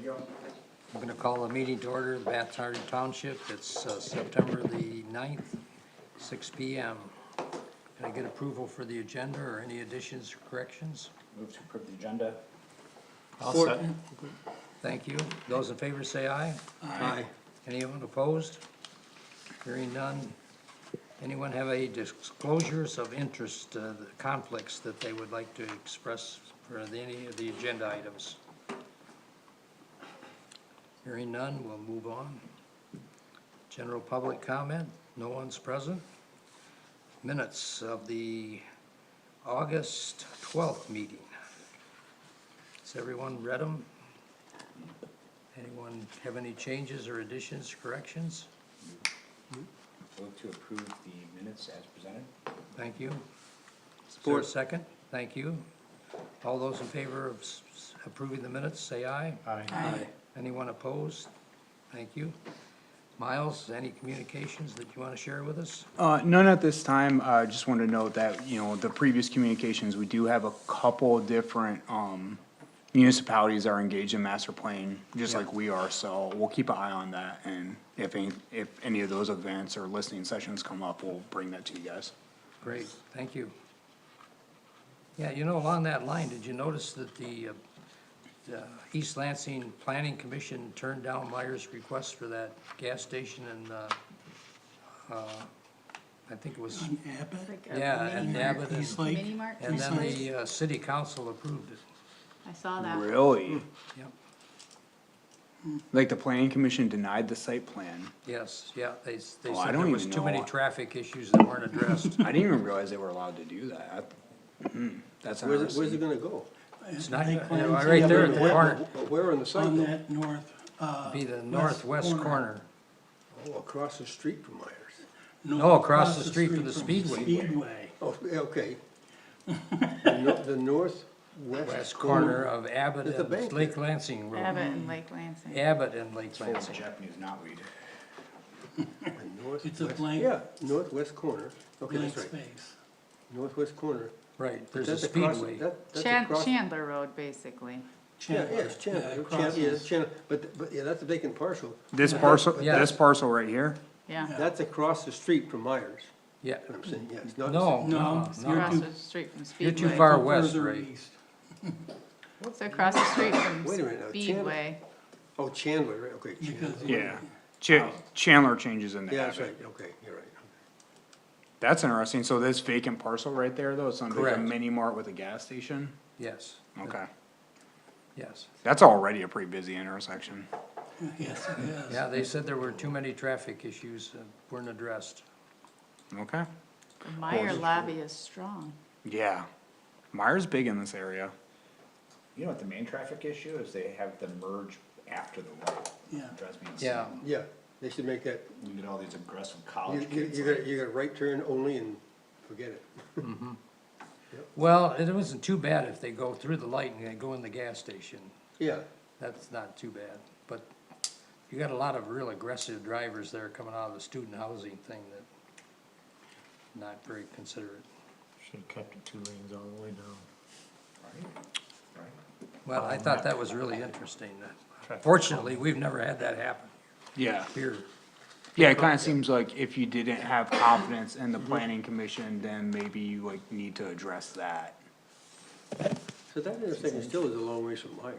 go. I'm gonna call the meeting to order, Bath Hardy Township. It's September the 9th, 6 PM. Can I get approval for the agenda or any additions or corrections? Move to approve the agenda. Thank you. Those in favor say aye. Aye. Anyone opposed? Hearing none. Anyone have any disclosures of interest, the conflicts that they would like to express for any of the agenda items? Hearing none, we'll move on. General public comment, no one's present. Minutes of the August 12th meeting. Has everyone read them? Anyone have any changes or additions, corrections? Move to approve the minutes as presented. Thank you. Is there a second? Thank you. All those in favor of approving the minutes, say aye. Aye. Anyone opposed? Thank you. Miles, any communications that you want to share with us? None at this time. Just wanted to note that, the previous communications, we do have a couple different, municipalities are engaged in master plan, just Yeah. like we are, so we'll keep an eye on that, and if any of those events or listening sessions come up, we'll bring that to you guys. Great, thank you. Yeah, along that line, did you notice that the East Lansing Planning Commission turned down Myers' request for that gas station and, I think it was, On Abbott? Like a yeah, mini and mart. Abbott East and, Lake? Mini mart? and then the, city council approved it. I saw that. Really? Yep, Like the planning commission denied the site plan? yes, yeah, they I said don't there was even too many know. traffic issues that weren't addressed. I didn't even realize they were allowed to do that. That's Where's it interesting. gonna go? It's not, Lake right Lansing, there at the corner, But where on the site On though? that north, be the northwest corner. Oh, across the street from Myers. No, across the street from the Speedway. Speedway. Oh, yeah, okay. The northwest West corner of Abbott There's a and bank Lake Lansing Road. Abbott and Lake Lansing. Abbott and Lake Full of Lansing. Japanese knotweed. The northwest- It's a blank- Yeah, northwest corner. Okay, Blank that's right. space. Northwest corner. Right, there's a That's across- speedway. that's Chan- across- Chandler Road, basically. Yeah, it's Chandler. Yeah, Chan- across yeah, the- it's Chandler. But, yeah, that's a vacant parcel. This parcel, Yeah. this parcel right here? Yeah. That's across the street from Myers. Yeah, I'm saying, yeah, it's not. no, No, no, you're no. Across the street from You're Speedway. too far Go west, further Ray. east. It's across the street from Wait a minute now, Speedway. Oh, Chandler, right, okay, Chandler. Because Yeah. Chandler changes in Yeah, that's Abbott. right, okay, you're right. That's interesting. So this vacant parcel right there, though, it's under like a Correct. mini mart with a gas station? Yes, Okay. yes. That's already a pretty busy intersection. Yes, it is. Yeah, they said there were too many traffic issues that weren't addressed. Okay. The Meyer lobby is strong. Yeah. Meyer's big in this area. You know what the main traffic issue is? They have them merge after the light. Yeah. Drives me insane. Yeah, Yeah, they should make that, You get all these aggressive you, college you, kids. you like- got, you got a right turn only and forget it. well, it wasn't too bad if they go through the light and they go in the gas station. Yeah, That's not too bad, but you got a lot of real aggressive drivers there coming out of the student housing thing that not very considerate. Should've kept it 2 lanes all the way down. Right. Well, I thought that was really interesting. Fortunately, we've never had that happen Yeah. here. Yeah, it kinda seems like if you didn't have confidence in the planning commission, then maybe you like need to address that. so that intersection still is a long ways from Myers.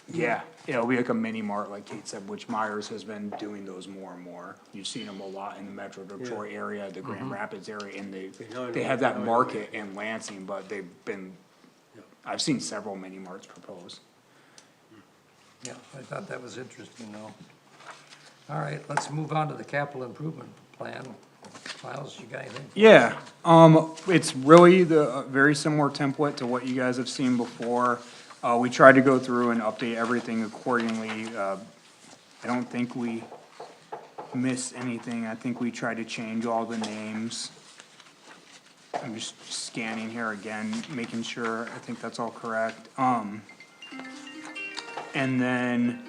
Yeah, it'll be like a mini mart, like Kate said, which Myers has been doing those more and more. You've seen them a lot in the Metro Detroit area, the Grand Rapids area, and now I they know- have now I that know. market in Lansing, but they've been, Yeah. I've seen several mini marts proposed. Yeah, I thought that was interesting though. All right, let's move on to the capital improvement plan. Miles, you got anything? Yeah, it's really the, very similar template to what you guys have seen before. We tried to go through and update everything accordingly. I don't think we missed anything. I think we tried to change all the names. I'm just scanning here again, making sure, I think that's all correct. And then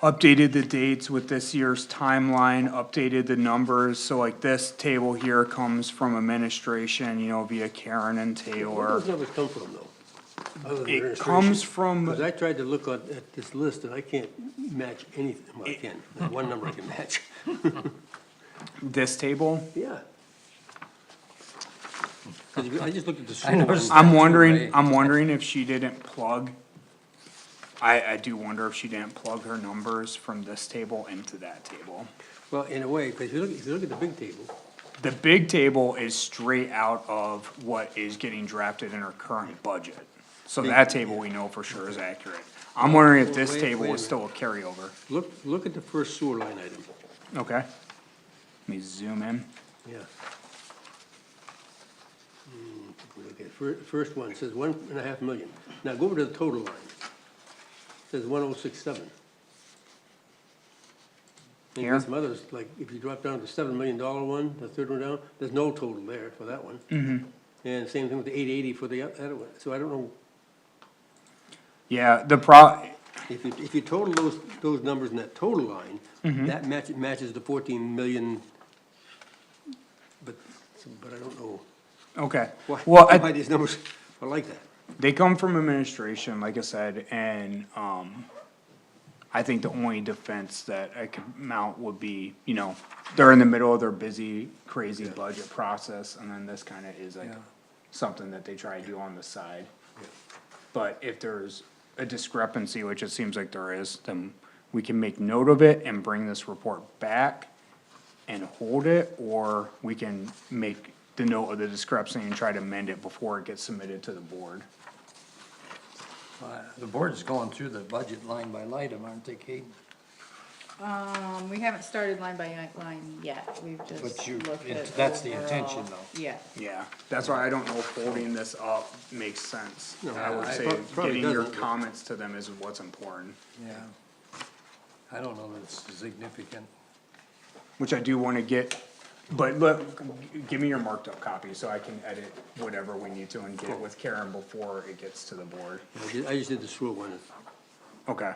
updated the dates with this year's timeline, updated the numbers, so like this table here comes from administration, via Karen and Where Taylor. those numbers come from though? other than It administration? comes from. Because I tried to look at this list and I can't match anything, well, I can, there's one number I can match, This table, yeah. 'Cause I just looked at the I sewer noticed one. that. I'm wondering if she didn't plug. I do wonder if she didn't plug her numbers from this table into that table. Well, in a way, because if you look at the big table, The big table is straight out of what is getting drafted in her current budget. So that table we know for sure is accurate. I'm wondering if this Wait- table wait a is still a carryover. look at the first sewer line item, Okay. Let me zoom in. yeah. If we look at first one, it says 1.5 million. Now go over to the total line. It says 1,067. And Here? there's some others, like if you drop down to $7 million one, the third one down, there's no total there for that one. Mm-hmm. And same thing with the 880 for the other one. So I don't know, Yeah, if you total those numbers in that total line, Mm-hmm. that matches the 14 million. But I don't know okay. why, Well, why these numbers are like that. they come from administration, like I said, and, I think the only defense that I could mount would be, they're in the middle of their busy, crazy budget process, and then this kinda is like Yeah. something that they try to do on the side. But if there's a discrepancy, which it seems like there is, then we can make note of it and bring this report back and hold it, or we can make the note of the discrepancy and try to amend it before it gets submitted to the board. The board's going through the budget line by line, aren't they, Kate? We haven't started line by line yet, we've just But you- looked it's- at that's the overall. intention, though. Yeah, Yeah, that's why I don't know if holding this up makes sense. No, I would I- say probably getting your doesn't. comments to them is what's important, Yeah. I don't know that it's significant. which I do wanna get, but look, give me your marked up copy so I can edit whatever we need to and get it with Karen before it gets to the board. I just did the sewer one. Okay.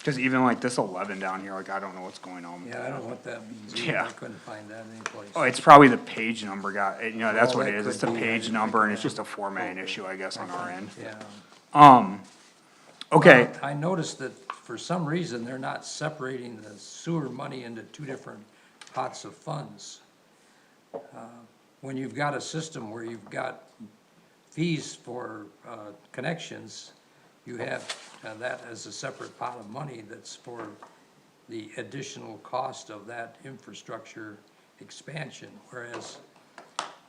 Cause even like this 11 down here, like I don't know what's going on. with Yeah, I that. don't know what that means. either. Yeah. I couldn't find that anyplace. Oh, it's probably the page number that's Oh, what it that is, it's could the be. page number and it's just a formatting issue, I guess, on our end. Yeah. Okay, I noticed that for some reason, they're not separating the sewer money into two different pots of funds. When you've got a system where you've got fees for, connections, you have that as a separate pot of money that's for the additional cost of that infrastructure expansion, whereas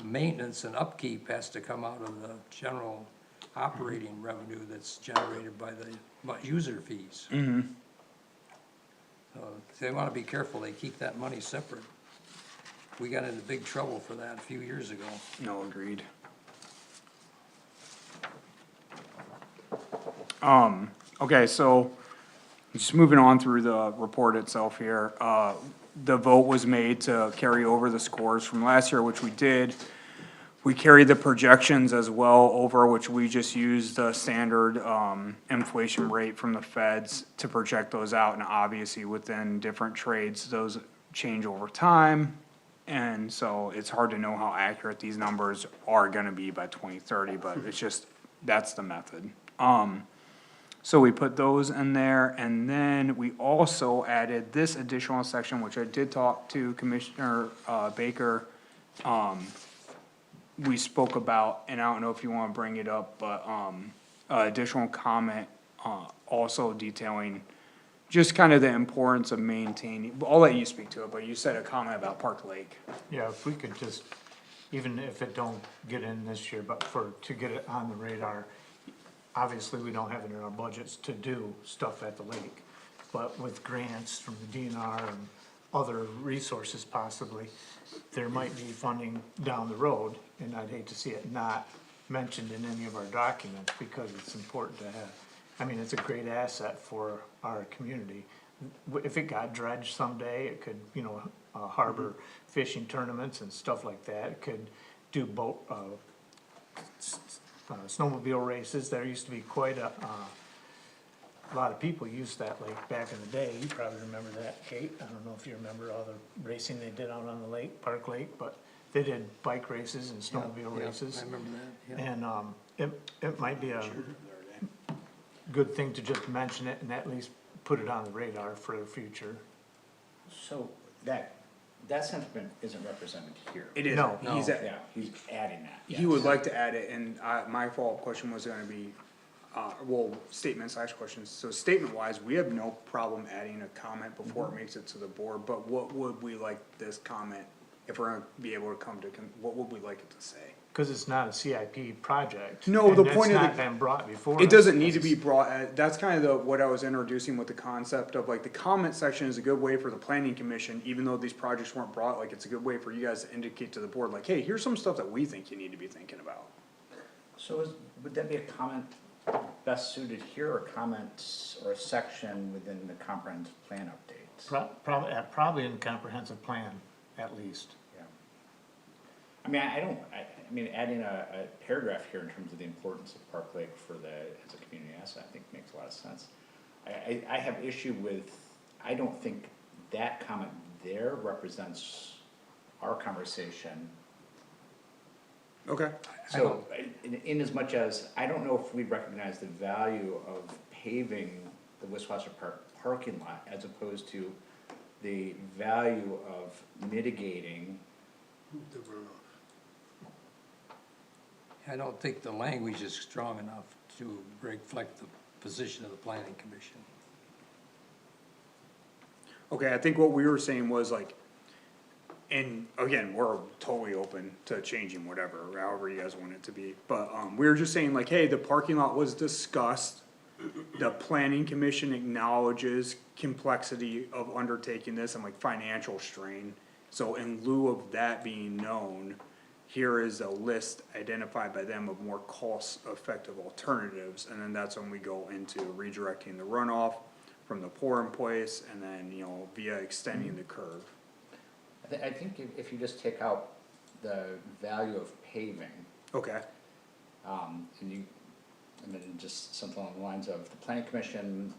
maintenance and upkeep has to come out of the general operating revenue that's generated by the user fees. So they wanna be careful, they keep that money separate. We got into big trouble for that a few years ago. no, agreed. Okay, so, just moving on through the report itself here, the vote was made to carry over the scores from last year, which we did. We carried the projections as well over, which we just used the standard, inflation rate from the feds to project those out, and obviously within different trades, those change over time. And so it's hard to know how accurate these numbers are gonna be by 2030, but it's just, that's the method. So we put those in there, and then we also added this additional section, which I did talk to Commissioner, Baker. We spoke about, and I don't know if you wanna bring it up, but, additional comment, also detailing just kind of the importance of maintaining, I'll let you speak to it, but you said a comment about Park Lake. Yeah, if we could just, even if it don't get in this year, but to get it on the radar, obviously, we don't have it in our budgets to do stuff at the lake. But with grants from the DNR and other resources possibly, there might be funding down the road, and I'd hate to see it not mentioned in any of our documents, because it's important to have. I mean, it's a great asset for our community. If it got dredged someday, it could, harbor fishing tournaments and stuff like that. It could do boat, snowmobile races. There used to be quite a lot of people used that lake back in the day. You probably remember that, Kate. I don't know if you remember all the racing they did out on the lake, Park Lake, but they did bike races and snowmobile Yeah, races. I remember that, yeah. And, it might be a good thing to just mention it and at least put it on the radar for the future. So that sentiment isn't represented here. It is, No. he's, Yeah, he's adding that. he would like to add it, and my follow-up question was gonna be, well, statement/questions. So statement wise, we have no problem adding a comment before it makes it to the board, but what would we like this comment, if we're gonna be able to come to, what would we like it to say? Cause it's not a CIP project. No, the and point it's of not the- been brought before It us doesn't need to as- be brought, that's kind of what I was introducing with the concept of like, the comment section is a good way for the planning commission, even though these projects weren't brought, like, it's a good way for you guys to indicate to the board, like, hey, here's some stuff that we think you need to be thinking about. So would that be a comment best suited here, or comments, or a section within the comprehensive plan updates? Probably in comprehensive plan, at least. Yeah. I mean, I mean, adding a paragraph here in terms of the importance of Park Lake for as a community asset, I think makes a lot of sense. I have issue with, I don't think that comment there represents our conversation. Okay. So, in as much as, I don't know if we recognize the value of paving the Wiswasser Park parking lot as opposed to the value of mitigating. The runoff. I don't think the language is strong enough to reflect the position of the planning commission. Okay, I think what we were saying was like, and again, we're totally open to changing whatever, however you guys want it to be, but, we were just saying like, hey, the parking lot was discussed. The planning commission acknowledges complexity of undertaking this and like financial strain. So in lieu of that being known, here is a list identified by them of more cost-effective alternatives, and then that's when we go into redirecting the runoff from the pour in place, and then, you know, via extending the curve. I think if you just take out the value of paving, Okay, and then just something along the lines of, the planning commission,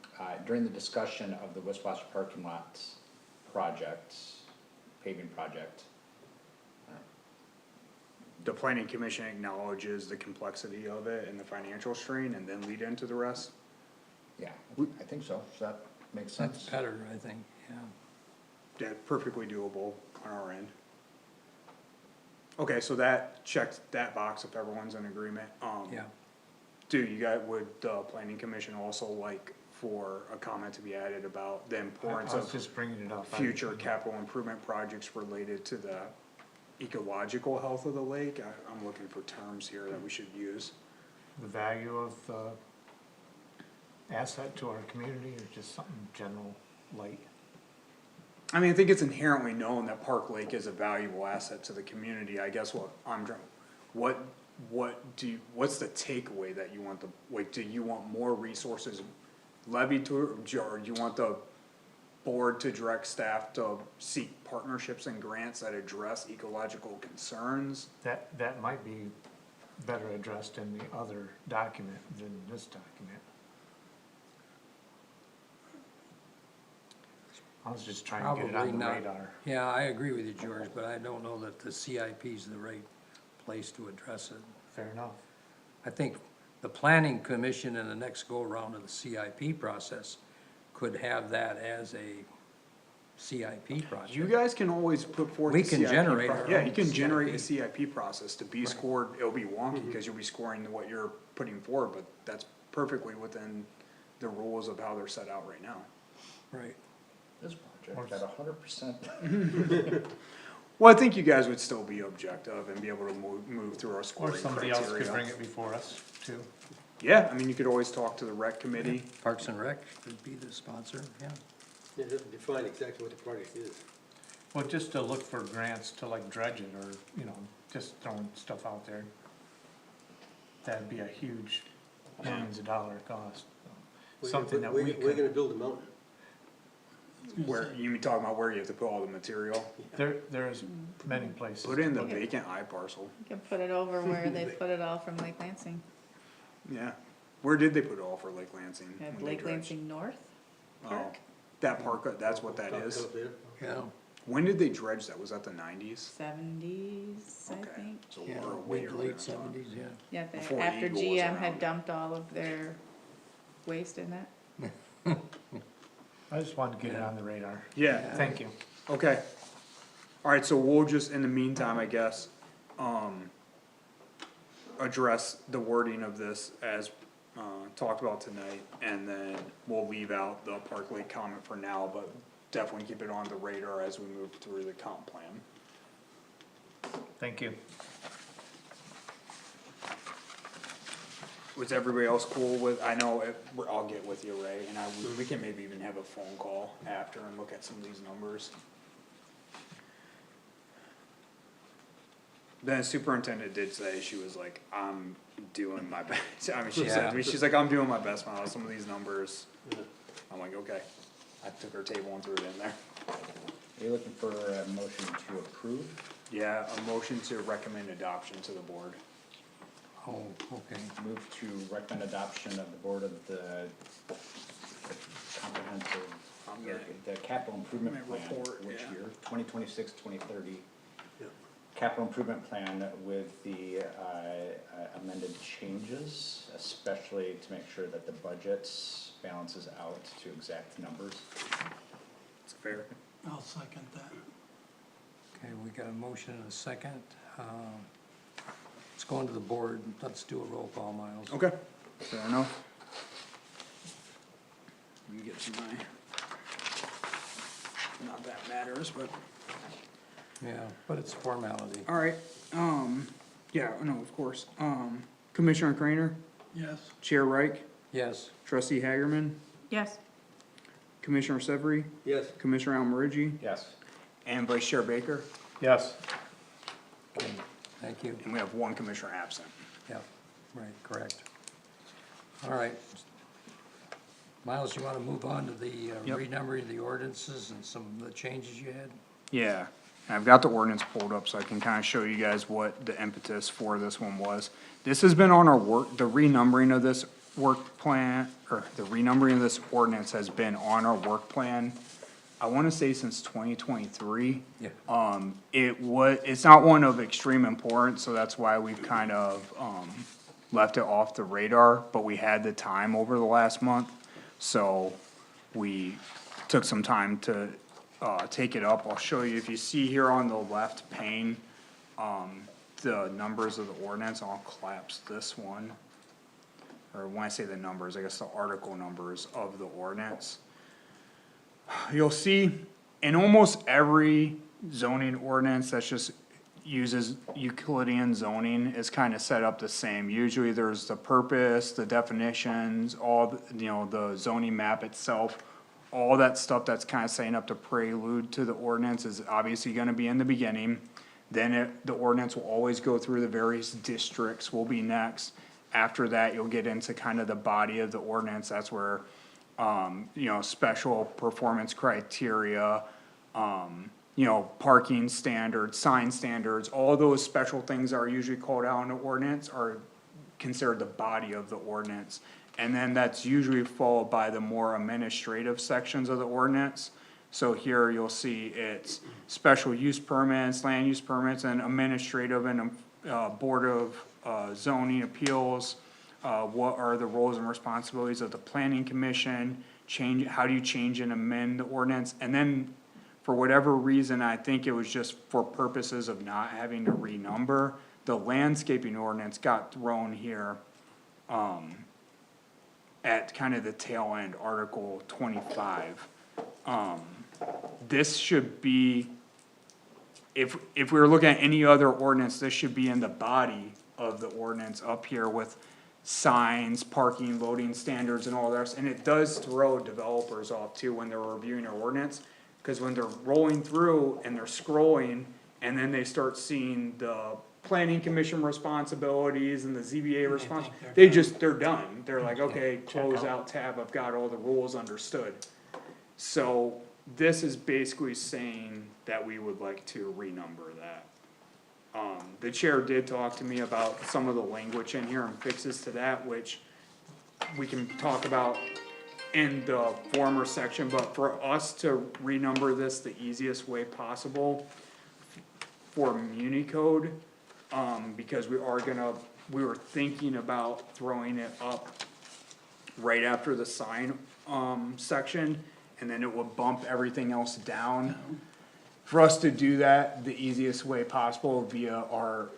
during the discussion of the Wiswasser parking lot project, paving project, the planning commission acknowledges the complexity of it and the financial strain, and then lead into the rest? yeah, I think so, so that makes That's sense. better, I think, yeah. Yeah, perfectly doable on our end. Okay, so that checks that box if everyone's in agreement. Yeah. Would the planning commission also like for a comment to be added about the I importance was of just bringing it up. future capital improvement projects related to the ecological health of the lake? I'm looking for terms here that we should use. The value of the asset to our community, or just something general light? I mean, I think it's inherently known that Park Lake is a valuable asset to the community. I guess what's the takeaway that you want do you want more resources levied to it, or do you want the board to direct staff to seek partnerships and grants that address ecological concerns? That might be better addressed in the other document than this document. I was just trying to get it Probably on the not. radar. Yeah, I agree with you, George, but I don't know that the CIP is the right place to address it. Fair enough. I think the planning commission in the next go-around of the CIP process could have that as a CIP project. You guys can always put forth. We the can CIP generate pro- our Yeah, own you can generate a CIP. CIP process to be scored, it'll be wonky, cause you'll be scoring what you're putting forward, but that's perfectly within the rules of how they're set out right now. Right. This project at 100%. Well, I think you guys would still be objective and be able to move through our Or scoring somebody else could criteria. bring it before us too. Yeah, I mean, you could always talk to the rec committee. Parks and Rec could be the sponsor, yeah. It doesn't define exactly what the project is. Well, just to look for grants to like dredge it, or, you know, just throwing stuff out there. That'd be a huge millions of dollar cost. Something that we We're gonna could, build a mountain. Where, you mean talking about where you have to put all the material? there's many places. Put in the Okay. vacant eye parcel. You can put it over where they put it all from Lake Lansing, Yeah. Where did they put it all for Lake Lansing? at when they Lake dredged? Lansing North Oh, Park. that park, that's what that is. Up there. Yeah, When did they dredge that? Was that the nineties? 70s, I think. So Yeah, we're way mid to earlier late than that. 70s, yeah. Yeah, Before after Eagle was GM had around. dumped all of their waste in that. I just wanted to get it on the radar. Yeah, Thank you. okay. Alright, so we'll just, in the meantime, I guess, address the wording of this as, talked about tonight, and then we'll leave out the Park Lake comment for now, but definitely keep it on the radar as we move through the comp plan. Thank you. Was everybody else cool with, I know, I'll get with you, Ray, and we can maybe even have a phone call after and look at some of these numbers. The superintendent did say, she was like, I'm doing my best, I mean, she said to me, she's like, I'm doing my best, Miles, some of these numbers. I'm like, okay, I took her table and threw it in there. Are you looking for a motion to approve? Yeah, a motion to recommend adoption to the board. Oh, okay. Move to recommend adoption of the board of the comprehensive, or the capital improvement plan, Report, which yeah. year, 2026, 2030. Yeah. Capital improvement plan with the amended changes, especially to make sure that the budget balances out to exact numbers. It's fair. I'll second that. Okay, we got a motion and a second. Let's go into the board. Let's do a roll call, Miles. Okay, fair enough. Let me get to my, not that matters, but, Yeah, but it's formality. alright, yeah, no, of course, Commissioner Crainer, Yes, Chair Reich, Yes, Trustee Hagerman, Yes, Commissioner Severie, Yes, Commissioner Almarigi, Yes. and Vice Chair Baker, Yes. okay, thank you. and we have one commissioner absent. Yeah, right, correct. All right. Miles, you wanna move on to the Yep. renumbering of the ordinances and some of the changes you had? Yeah, and I've got the ordinance pulled up so I can kinda show you guys what the impetus for this one was. This has been on our work, the renumbering of this work plan, or the renumbering of this ordinance has been on our work plan, I wanna say since 2023. Yeah. It's not one of extreme importance, so that's why we've kind of, left it off the radar, but we had the time over the last month. So we took some time to, take it up. I'll show you, if you see here on the left pane, the numbers of the ordinance, I'll collapse this one. Or when I say the numbers, I guess the article numbers of the ordinance. You'll see in almost every zoning ordinance that's just uses Euclidean zoning is kinda set up the same. Usually there's the purpose, the definitions, all, the zoning map itself. All that stuff that's kinda setting up the prelude to the ordinance is obviously gonna be in the beginning. Then the ordinance will always go through the various districts will be next. After that, you'll get into kind of the body of the ordinance, that's where, special performance criteria, parking standards, sign standards, all those special things that are usually called out in the ordinance are considered the body of the ordinance. And then that's usually followed by the more administrative sections of the ordinance. So here you'll see it's special use permits, land use permits, and administrative and, Board of Zoning Appeals. What are the roles and responsibilities of the planning commission, how do you change and amend the ordinance? And then, for whatever reason, I think it was just for purposes of not having to renumber, the landscaping ordinance got thrown here, at kind of the tail end, Article 25. This should be, if we were looking at any other ordinance, this should be in the body of the ordinance up here with signs, parking, loading standards and all that, and it does throw developers off too when they're reviewing our ordinance. Cause when they're rolling through and they're scrolling, and then they start seeing the planning commission responsibilities and the ZBA response, they're done, they're like, okay, close out tab, I've got all the rules understood. So, this is basically saying that we would like to renumber that. The chair did talk to me about some of the language in here and fixes to that, which we can talk about in the former section, but for us to renumber this the easiest way possible for Muni code, because we were thinking about throwing it up right after the sign, section, and then it would bump everything else down. For us to do that, the easiest way possible via our,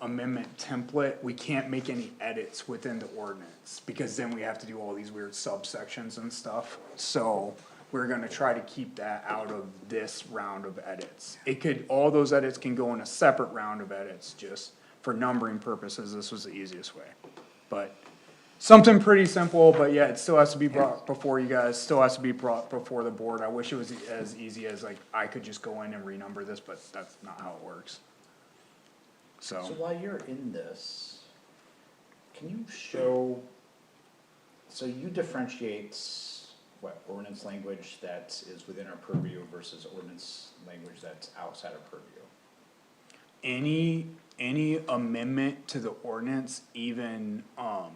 amendment template, we can't make any edits within the ordinance, because then we have to do all these weird subsections and stuff. So, we're gonna try to keep that out of this round of edits. All those edits can go in a separate round of edits, just for numbering purposes, this was the easiest way. But, something pretty simple, but yeah, it still has to be brought before you guys, still has to be brought before the board. I wish it was as easy as like, I could just go in and renumber this, but that's not how it works. So So, while you're in this, can you show, so you differentiate what ordinance language that is within our purview versus ordinance language that's outside our purview? any amendment to the ordinance, even a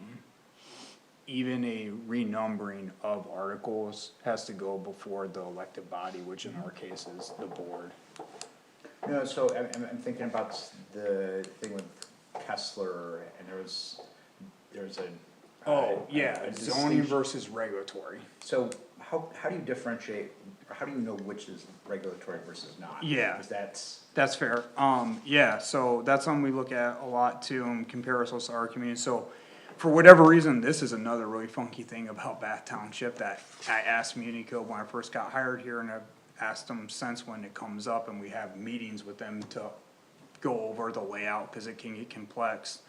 renumbering of articles has to go before the elected body, which in our case is the board. No, so I'm thinking about the thing with Kessler, and there's a. Oh, yeah, a zoning distinction. versus regulatory. So how do you differentiate, or how do you know which is regulatory versus not? Yeah. Because That's fair, yeah, so that's something we look at a lot too, and compare ourselves to our community, so. For whatever reason, this is another really funky thing about Bath Township that I asked Munico when I first got hired here, and I've asked them since when it comes up, and we have meetings with them to go over the layout, cause it can get complex.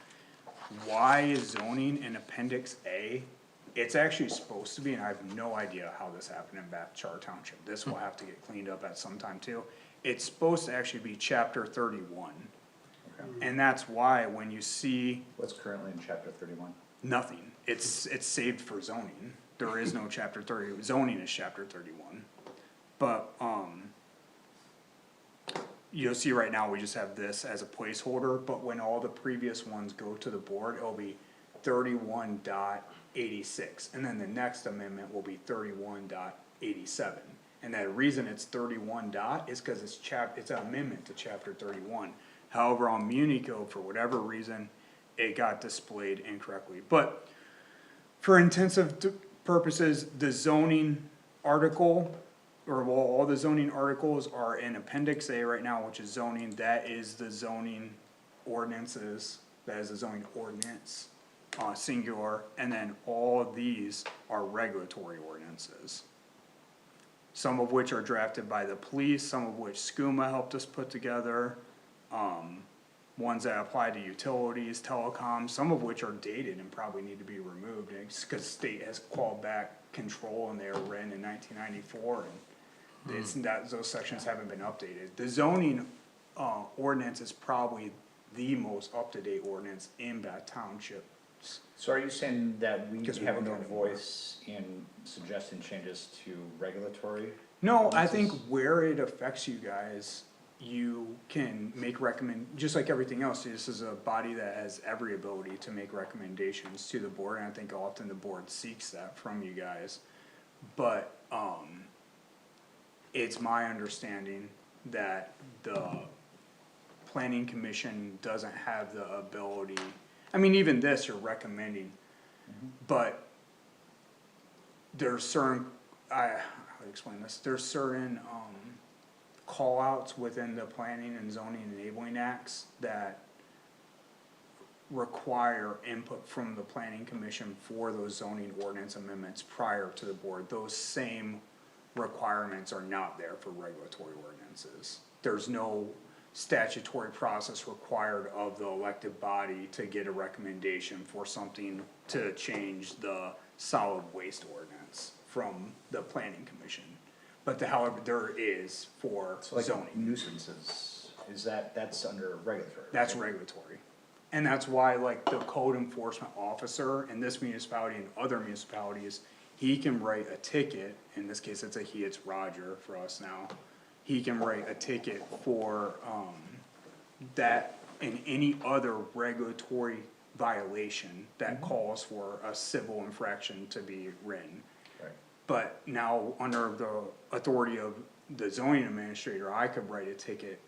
Why is zoning in appendix A? It's actually supposed to be, and I have no idea how this happened in Bath Char Township, this will have to get cleaned up at some time too. It's supposed to actually be chapter 31. And that's why when you see what's currently in chapter 31? nothing, it's saved for zoning, there is no chapter 30, zoning is chapter 31. But, you'll see right now, we just have this as a placeholder, but when all the previous ones go to the board, it'll be 31.86, and then the next amendment will be 31.87. And the reason it's 31 dot is cause it's an amendment to chapter 31. However, on Munico, for whatever reason, it got displayed incorrectly, but for intensive purposes, the zoning article, or well, all the zoning articles are in appendix A right now, which is zoning, that is the zoning ordinances, that is the zoning ordinance, singular, and then all of these are regulatory ordinances. Some of which are drafted by the police, some of which SCUMA helped us put together, ones that apply to utilities, telecom, some of which are dated and probably need to be removed, cause state has called back control and they were written in 1994, and it's those sections haven't been updated. The zoning, ordinance is probably the most up-to-date ordinance in Bath Township. So are you saying that we Because we have look no at it more. voice in suggesting changes to regulatory? No, I think ordinances? where it affects you guys, you can make just like everything else, this is a body that has every ability to make recommendations to the board, and I think often the board seeks that from you guys. But, it's my understanding that the planning commission doesn't have the ability, I mean, even this you're recommending, but there's certain, how do I explain this, there's certain, call-outs within the planning and zoning enabling acts that require input from the planning commission for those zoning ordinance amendments prior to the board. Those same requirements are not there for regulatory ordinances. There's no statutory process required of the elected body to get a recommendation for something to change the solid waste ordinance from the planning commission. But however, there is for So like zoning, nuisances, that's under regulatory? that's right? regulatory. And that's why like the code enforcement officer in this municipality and other municipalities, he can write a ticket, in this case it's Roger for us now. He can write a ticket for, that and any other regulatory violation that calls for a civil infraction to be written. But now, under the authority of the zoning administrator, I could write a ticket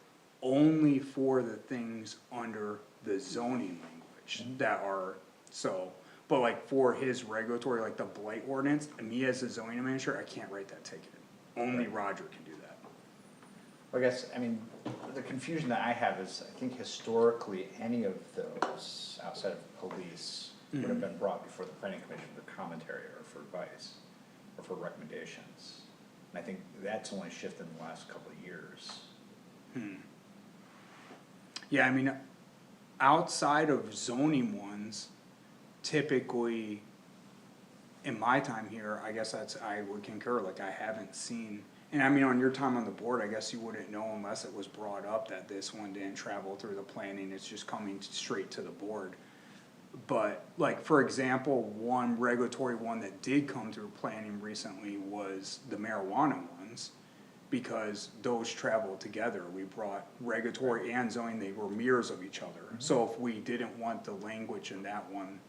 only for the things under the zoning language that are, so. But like for his regulatory, like the blight ordinance, and me as the zoning administrator, I can't write that ticket. Only Roger can do that. I guess, I mean, the confusion that I have is, I think historically, any of those outside of police would have been brought before the planning commission for commentary or for advice, or for recommendations. And I think that's only shifted in the last couple of years. Yeah, I mean, outside of zoning ones, typically, in my time here, I guess I would concur, like, I haven't seen, and I mean, on your time on the board, I guess you wouldn't know unless it was brought up that this one didn't travel through the planning, it's just coming straight to the board. But, like, for example, one regulatory one that did come through planning recently was the marijuana ones, because those traveled together, we brought regulatory and zoning, they were mirrors of each other. So if we didn't want the language in that one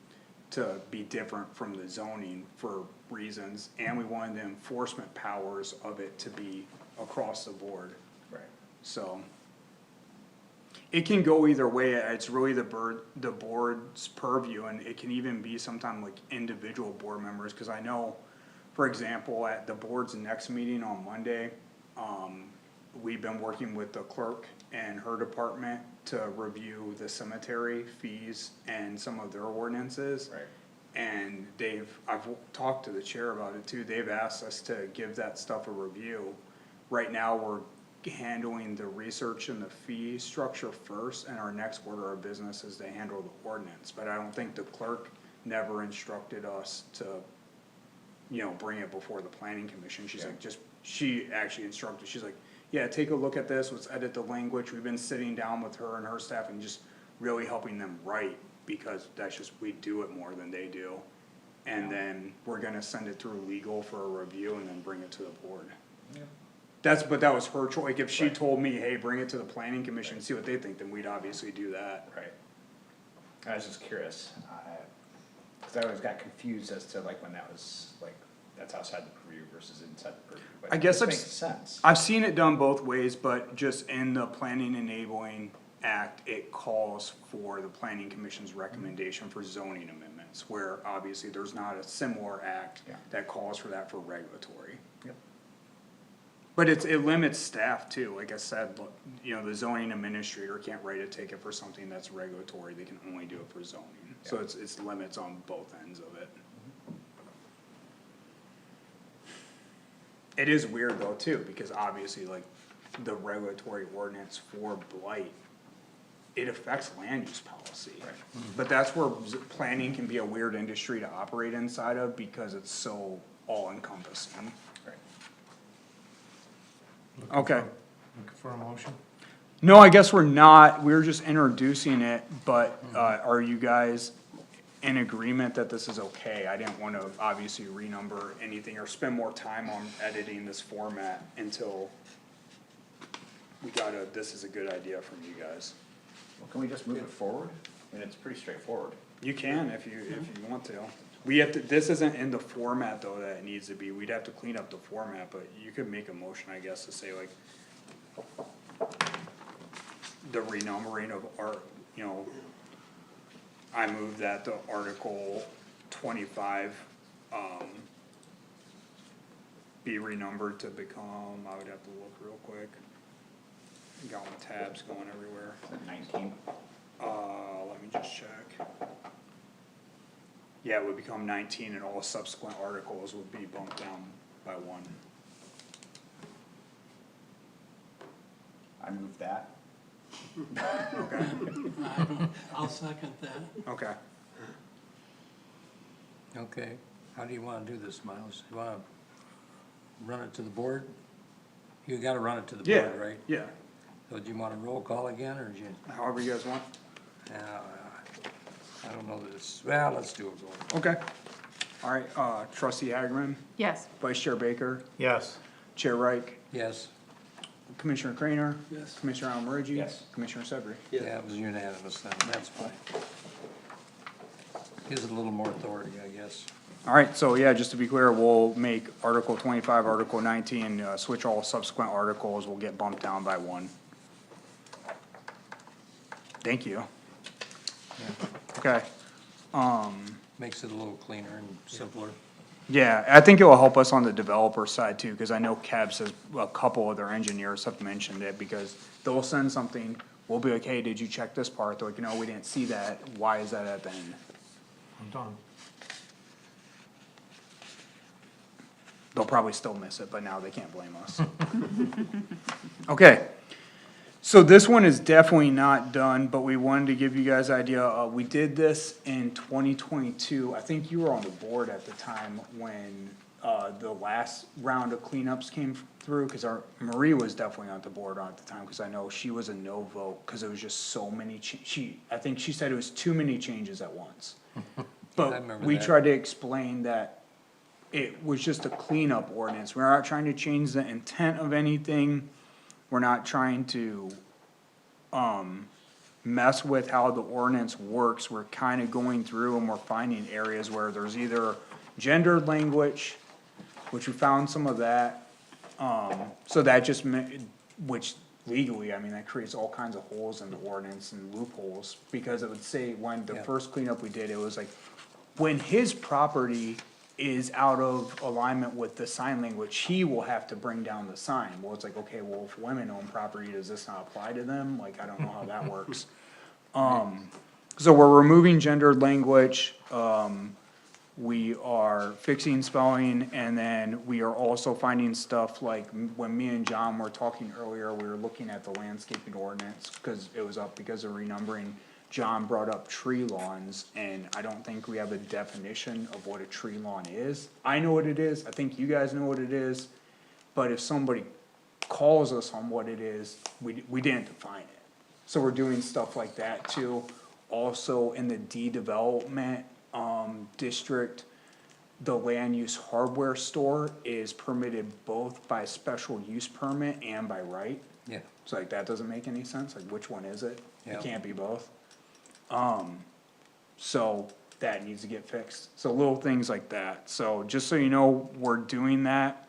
to be different from the zoning for reasons, and we wanted the enforcement powers of it to be across the board, Right. so. It can go either way, it's really the board's purview, and it can even be sometime like individual board members, cause I know, for example, at the board's next meeting on Monday, we've been working with the clerk and her department to review the cemetery fees and some of their ordinances. Right. And I've talked to the chair about it too, they've asked us to give that stuff a review. Right now, we're handling the research and the fee structure first, and our next order of business is to handle the ordinance, but I don't think the clerk never instructed us to, you know, bring it before the planning commission, she's like, she actually instructed, she's like, yeah, take a look at this, let's edit the language, we've been sitting down with her and her staff and just really helping them write, because that's just, we do it more than they do. And then we're gonna send it through legal for a review and then bring it to the board. But that was her choice, like, if she Right. told me, hey, bring it to the planning commission, see what they think, then we'd obviously do that. Right. I was just curious, cause I always got confused as to like when that was, like, that's outside the purview versus inside the purview, but I guess this I've makes sense. I've seen it done both ways, but just in the planning enabling act, it calls for the planning commission's recommendation for zoning amendments, where obviously there's not a similar act Yeah. that calls for that for regulatory. Yep. But it limits staff too, like I said, look, you know, the zoning administrator can't write a ticket for something that's regulatory, they can only do it for zoning. So Yeah. it's limits on both ends of it. It is weird though too, because obviously like the regulatory ordinance for blight, it affects land use policy. But that's where planning can be a weird industry to operate inside of, because it's so all encompassing. Right. Okay. Looking for a motion? No, I guess we're not, we're just introducing it, but, are you guys in agreement that this is okay? I didn't wanna obviously renumber anything or spend more time on editing this format until this is a good idea from you guys. Well, can we just move it forward? I mean, it's pretty straightforward. You can if you want to. We have to, this isn't in the format though that it needs to be, we'd have to clean up the format, but you could make a motion, I guess, to say like, the renumbering of you know, I move that the Article 25, be renumbered to become, I would have to look real quick. Got my tabs going everywhere. Is that 19? Let me just check. Yeah, it would become 19 and all subsequent articles would be bumped down by 1. I move that. Okay, I'll second that. okay. Okay, how do you wanna do this, Miles? You wanna run it to the board? You gotta run it to the Yeah, board, right? yeah, So do you want a roll call again, or do you, however you guys want. I don't know that it's, well, let's do a roll call. Okay. Alright, trustee Hagerman, Yes, vice chair Baker, Yes. chair Reich, Yes, commissioner Crainer. Yes. Commissioner Almaridge. Yes. Commissioner Severie. Yeah. yeah, it was unanimous then, that's fine. Gives it a little more authority, I guess. Alright, so yeah, just to be clear, we'll make Article 25, Article 19, switch all subsequent articles, will get bumped down by one. Thank you. Okay, Makes it a little cleaner and simpler. yeah, I think it will help us on the developer side too, cause I know Cab says a couple of their engineers have mentioned it, because they'll send something, we'll be like, hey, did you check this part? They're like, no, we didn't see that, why is that at the end? I'm done. They'll probably still miss it, but now they can't blame us. Okay, so this one is definitely not done, but we wanted to give you guys idea, we did this in 2022, I think you were on the board at the time when, the last round of cleanups came through, cause Marie was definitely on the board at the time, cause I know she was a no vote, cause it was just so many I think she said it was too many changes at once. But remember we that. tried to explain that it was just a cleanup ordinance, we're not trying to change the intent of anything. We're not trying to, mess with how the ordinance works, we're kinda going through and we're finding areas where there's either gendered language, which we found some of that. So that just which legally, I mean, that creates all kinds of holes in the ordinance and loopholes, because it would say, when the Yeah. first cleanup we did, it was like, when his property is out of alignment with the sign language, he will have to bring down the sign. Well, it's like, okay, well, if women own property, does this not apply to them? Like, I don't know how that works. So we're removing gendered language, we are fixing spelling, and then we are also finding stuff like, when me and John were talking earlier, we were looking at the landscaping ordinance, cause it was up because of renumbering. John brought up tree lawns, and I don't think we have a definition of what a tree lawn is. I know what it is, I think you guys know what it is, but if somebody calls us on what it is, we didn't define it. So we're doing stuff like that too. Also, in the D-development, district, the land use hardware store is permitted both by special use permit and by right. Yeah, So like, that doesn't make any sense, like, which one is it? Yeah. It can't be both. So that needs to get fixed, so little things like that, so just so you know, we're doing that.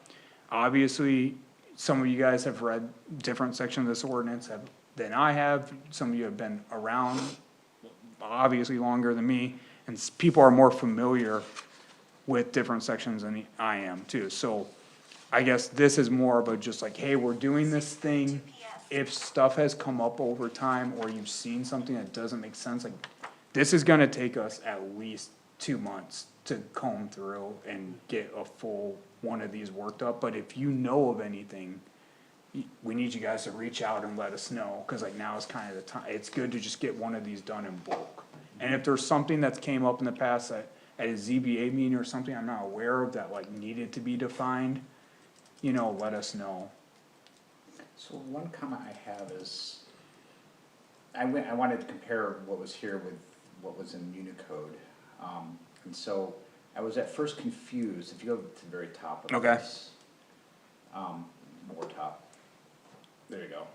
Obviously, some of you guys have read different sections of this ordinance than I have, some of you have been around obviously longer than me, and people are more familiar with different sections than I am too, so I guess this is more of a just like, hey, we're doing this thing. If stuff has come up over time, or you've seen something that doesn't make sense, like, this is gonna take us at least 2 months to comb through and get a full one of these worked up, but if you know of anything, we need you guys to reach out and let us know, cause like, now is kinda the time, it's good to just get one of these done in bulk. And if there's something that's came up in the past at a ZBA meeting or something I'm not aware of that like needed to be defined, you know, let us know. So one comment I have is, I wanted to compare what was here with what was in Unicode. And so I was at first confused, if you go to the very top of Okay. this. More top, there you go.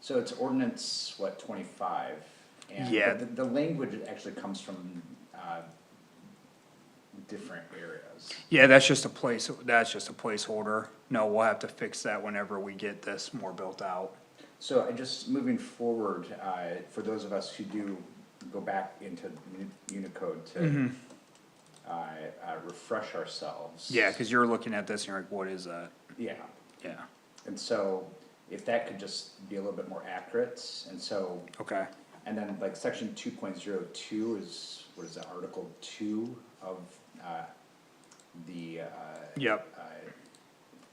So it's ordinance, what, 25? And Yeah. but the language actually comes from, different areas. Yeah, that's just a placeholder. No, we'll have to fix that whenever we get this more built out. So I just, moving forward, for those of us who do go back into Unicode to, refresh ourselves. Yeah, cause you're looking at this and you're like, what is that? Yeah, Yeah, and so if that could just be a little bit more accurate, and so, okay, and then like section 2.02 is, what is that, article 2 of, the, yep,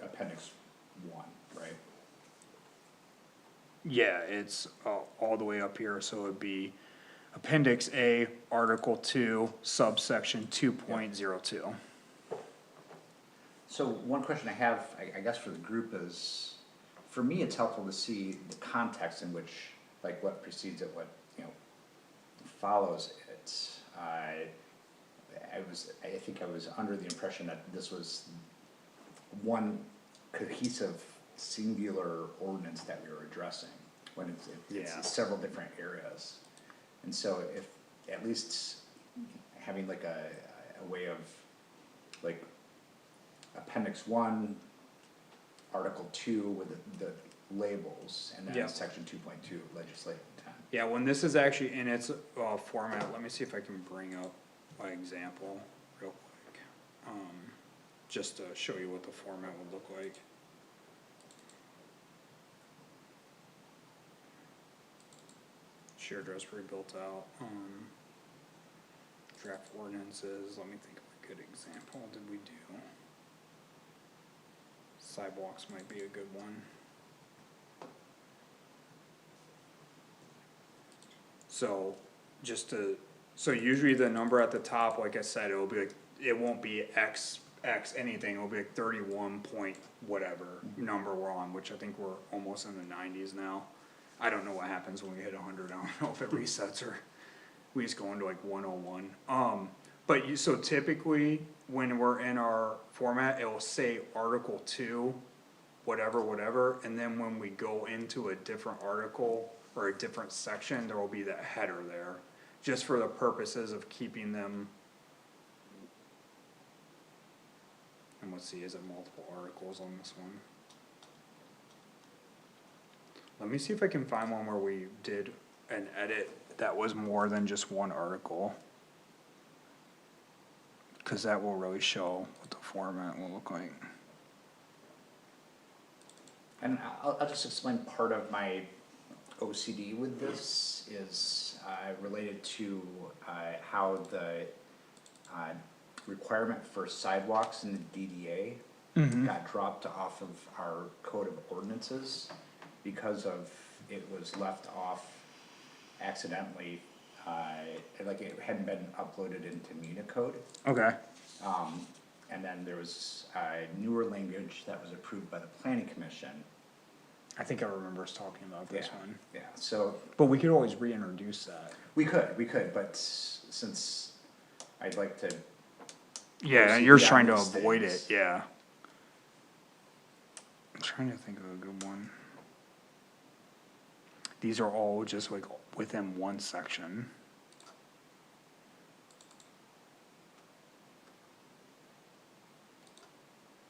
appendix 1, right? yeah, it's, all the way up here, so it'd be Appendix A, Article 2, subsection 2.02. So one question I have, I guess for the group is, for me, it's helpful to see the context in which, like what precedes it, what, you know, follows it. I think I was under the impression that this was one cohesive, singular ordinance that we were addressing, when Yeah. it's several different areas. And so if, at least having like a way of like appendix 1, article 2 with the labels, and then Yeah. section 2.2 legislative intent. Yeah, when this is actually in its, format, let me see if I can bring up my example real quick. Just to show you what the format would look like. Shared address pre-built out, draft ordinances, let me think of a good example, did we do? Sidewalks might be a good one. So, so usually the number at the top, like I said, it'll be like, it won't be X anything, it'll be like 31 point whatever number we're on, which I think we're almost in the 90s now. I don't know what happens when we hit 100, I don't know if it resets or we just go into like 101. But so typically, when we're in our format, it will say Article 2, whatever, and then when we go into a different article or a different section, there will be that header there, just for the purposes of keeping them. And let's see, is it multiple articles on this one? Let me see if I can find one where we did an edit that was more than just one article. Cause that will really show what the format will look like. And I'll just explain part of my OCD with this is related to how the requirement for sidewalks in the DDA got dropped off of our code of ordinances because of, it was left off accidentally, like it hadn't been uploaded into Municode. Okay. And then there was newer language that was approved by the planning commission. I think I remember us talking about this Yeah, one. yeah, so But we could always reintroduce that. we could, but since I'd like to, Yeah, OCD you're on trying to these avoid things. it, yeah. I'm trying to think of a good one. These are all just like within one section.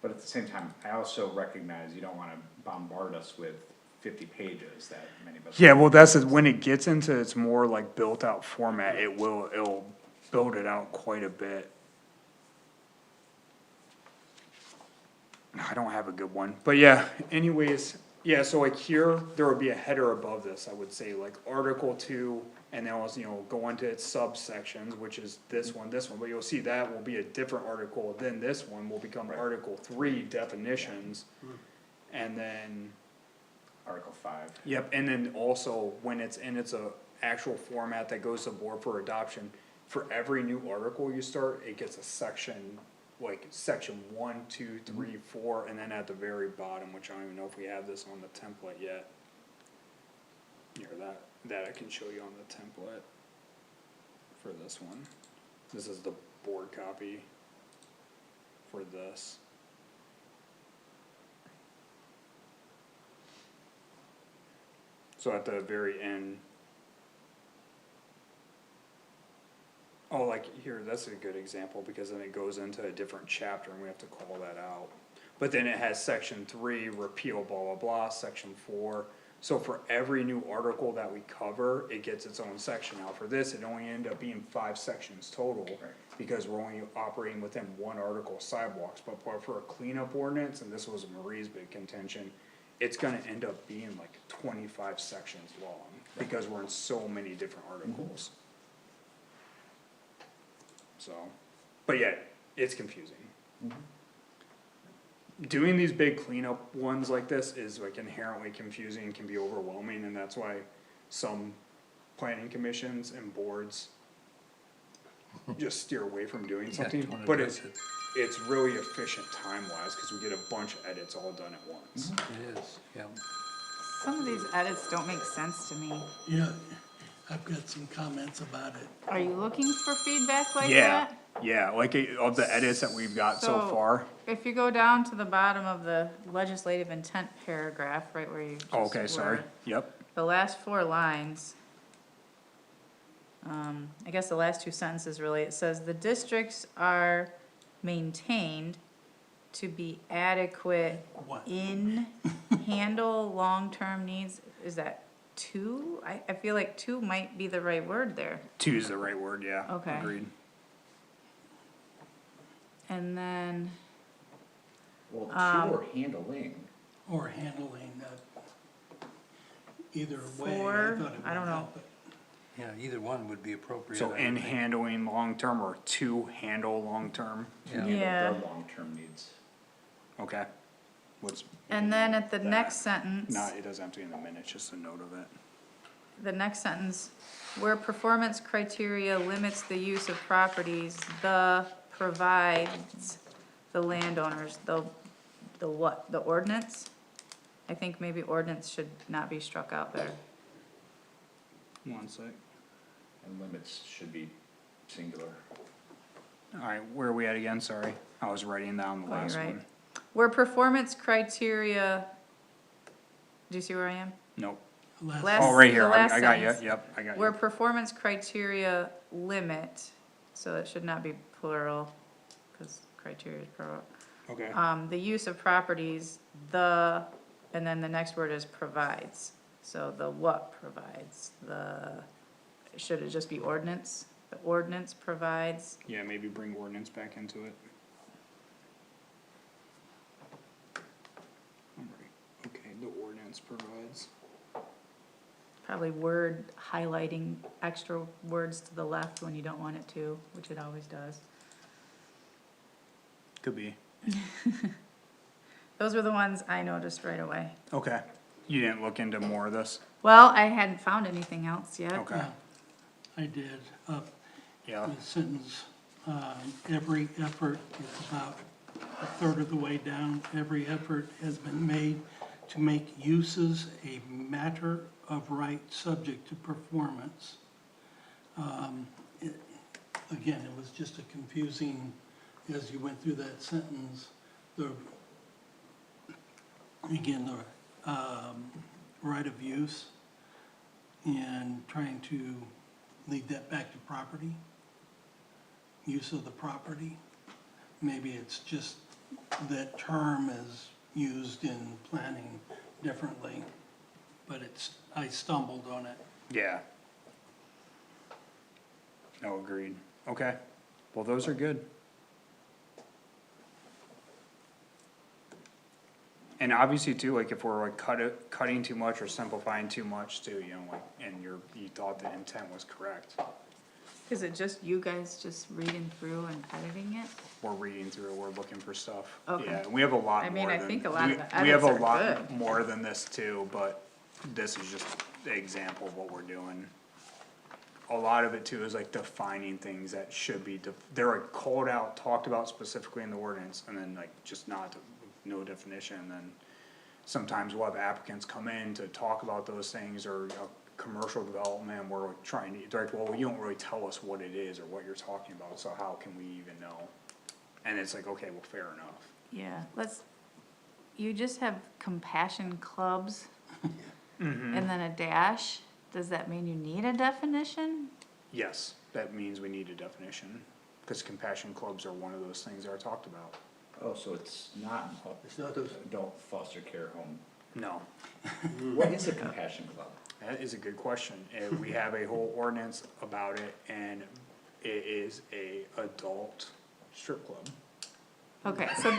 but at the same time, I also recognize you don't wanna bombard us with 50 pages that many of us. Yeah, well, that's, when it gets into its more like built out format, it'll build it out quite a bit. I don't have a good one, but yeah, anyways, yeah, so like here, there would be a header above this, I would say, like Article 2, and then also, go into its subsections, which is this one, but you'll see that will be a different article, then this one will become Article 3 definitions, and then. Article 5. Yep, and then also, when it's in its actual format that goes to board for adoption, for every new article you start, it gets a section, like section 1, 2, 3, 4, and then at the very bottom, which I don't even know if we have this on the template yet. Here, that I can show you on the template for this one. This is the board copy for this. So at the very end. Oh, like here, that's a good example, because then it goes into a different chapter and we have to call that out. But then it has section 3, repeal blah blah blah, section 4. So for every new article that we cover, it gets its own section. Now for this, it only ended up being 5 sections total. Because we're only operating within one article, sidewalks, but for a cleanup ordinance, and this was Marie's big contention, it's gonna end up being like 25 sections long, because we're in so many different articles. So, but yeah, it's confusing. Doing these big cleanup ones like this is like inherently confusing and can be overwhelming, and that's why some planning commissions and boards just steer away from doing something, don't but address it's really efficient time-wise, cause we get a bunch of edits all done at once. It is, yeah. Some of these edits don't make sense to me. Yeah, I've got some comments about it. Are you looking for feedback like Yeah, that? yeah, like of the edits that we've got so So- far. If you go down to the bottom of the legislative intent paragraph, right where you just Oh, okay, sorry, were, yep, the last 4 lines, I guess the last 2 sentences really, it says, "The districts are maintained to be adequate What? in handle long-term needs, is that two? I feel like two might be the right word there. Two's the right word, yeah. Okay. Agreed. And then, Well, two or handling, Or handling, either way, I Four, thought it I don't would know. help it. Yeah, either one would be appropriate. So I in would think. handling long-term or to handle long-term, Yeah. Yeah. handle the long-term needs. okay. What's, and then at the That. next sentence. not, it doesn't have to be in the minutes, just a note of it. The next sentence, where performance criteria limits the use of properties, the provides the landowners, the what, the ordinance? I think maybe ordinance should not be struck out there. One sec. And limits should be singular. Alright, where are we at again? Sorry. I was writing down the Oh, you're last right. one. Where performance criteria, do you see where I am? Nope. Last- Oh, right the here. last I got you. sentence. Yep, I got Where you. performance criteria limit, so it should not be plural, cause criteria is plural. Okay. The use of properties, and then the next word is provides. So the what provides, should it just be ordinance? The ordinance provides, Yeah, maybe bring ordinance back into it. Alright, okay, the ordinance provides. probably word highlighting extra words to the left when you don't want it to, which it always does. Could be. Those were the ones I noticed right away. Okay. You didn't look into more of this? Well, I hadn't found anything else yet. Okay. Yeah, I did, Yeah, the sentence, every effort is about a third of the way down. Every effort has been made to make uses a matter of right subject to performance. Again, it was just a confusing, as you went through that sentence, the right of use and trying to lead that back to property, use of the property. Maybe it's just that term is used in planning differently, but I stumbled on it. yeah. No, agreed. Okay. Well, those are good. And obviously too, like if we're like cutting too much or simplifying too much too, you know, like, and you thought the intent was correct. Is it just you guys just reading through and editing it? We're reading through, we're looking for stuff. Okay. Yeah, and we have a lot I mean, more I than, think a lot of we- the we have a edits are lot good. more than this too, but this is just the example of what we're doing. A lot of it too is like defining things that should be, they're like called out, talked about specifically in the ordinance, and then like just not, no definition, and then sometimes we'll have applicants come in to talk about those things, or a commercial development, we're like trying to, they're like, well, you don't really tell us what it is or what you're talking about, so how can we even know? And it's like, okay, well, fair enough. Yeah, you just have compassion clubs and then a dash. Does that mean you need a definition? Yes, that means we need a definition, cause compassion clubs are one of those things that are talked about. Oh, so it's not It's not those, adult foster care home. No, What is a compassion club? that is a good question, we have a whole ordinance about it, and it is a adult strip club. Okay, so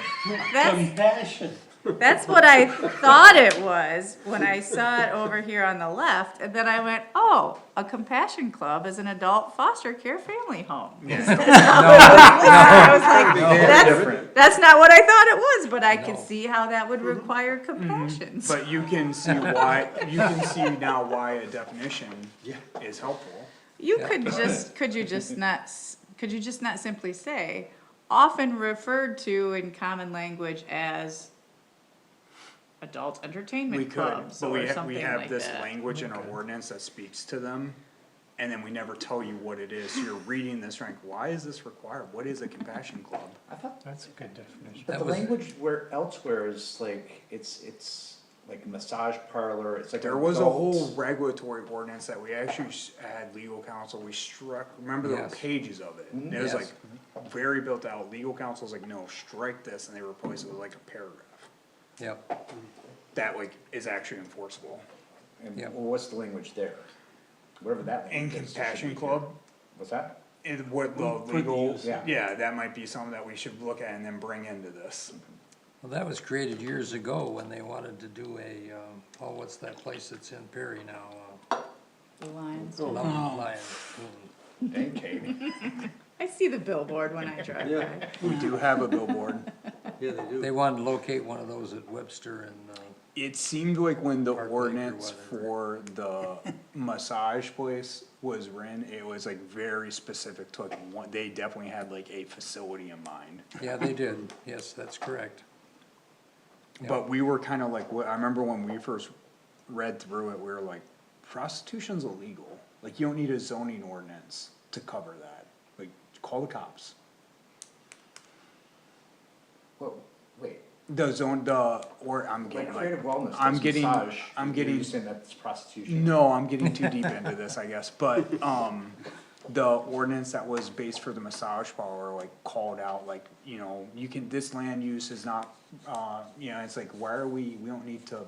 that's, Compassion. that's what I thought it was when I saw it over here on the left, and then I went, oh, a compassion club is an adult foster care family home. I was like, that's not what I thought it was, but I could see how that would require compassion. But you can see why, you can see now why a definition is helpful. You could you just not simply say, often referred to in common language as adult We entertainment could, clubs but or we something have like this that. language in our ordinance that speaks to them, and then we never tell you what it is, so you're reading this, like, why is this required, what is a compassion club? I thought, That's a good definition. but the language where elsewhere is like, it's like massage parlor, it's like. There was a whole adult- regulatory ordinance that we actually had legal counsel, we struck, remember there were Yes. pages of it, and it was Yes. like very built out, legal counsel's like, no, strike this, and they replace it with like a paragraph. Yep, That like is actually enforceable. And, Yeah. well, what's the language there? Whatever that And language is. it should Compassion be Club, here. What's that? what the For the legal, use. yeah, that might be something that we should look at and then bring into this. well, that was created years ago when they wanted to do a, oh, what's that place that's in Perry now? The lines. Love Lion. Dang, Katie. I see the billboard when I drive Yeah. by. We do have a billboard. Yeah, they do. They wanted to locate one of those at Webster and, It seemed like when the Park Lake or ordinance for the massage place was written, it was like very specific to like one, they definitely had like a facility in mind. yeah, they did, yes, that's correct. Yeah. But we were kinda like, I remember when we first read through it, we were like, prostitution's illegal. Like, you don't need a zoning ordinance to cover that. Like, call the cops. Whoa, wait. I'm getting Like creative wellness, I'm that's getting, massage. I'm You're getting. saying that's prostitution? No, I'm getting too deep into this, I guess, but, the ordinance that was based for the massage parlor, like, called out, like, you know, you can, this land use is not, you know, it's like, why are we don't need to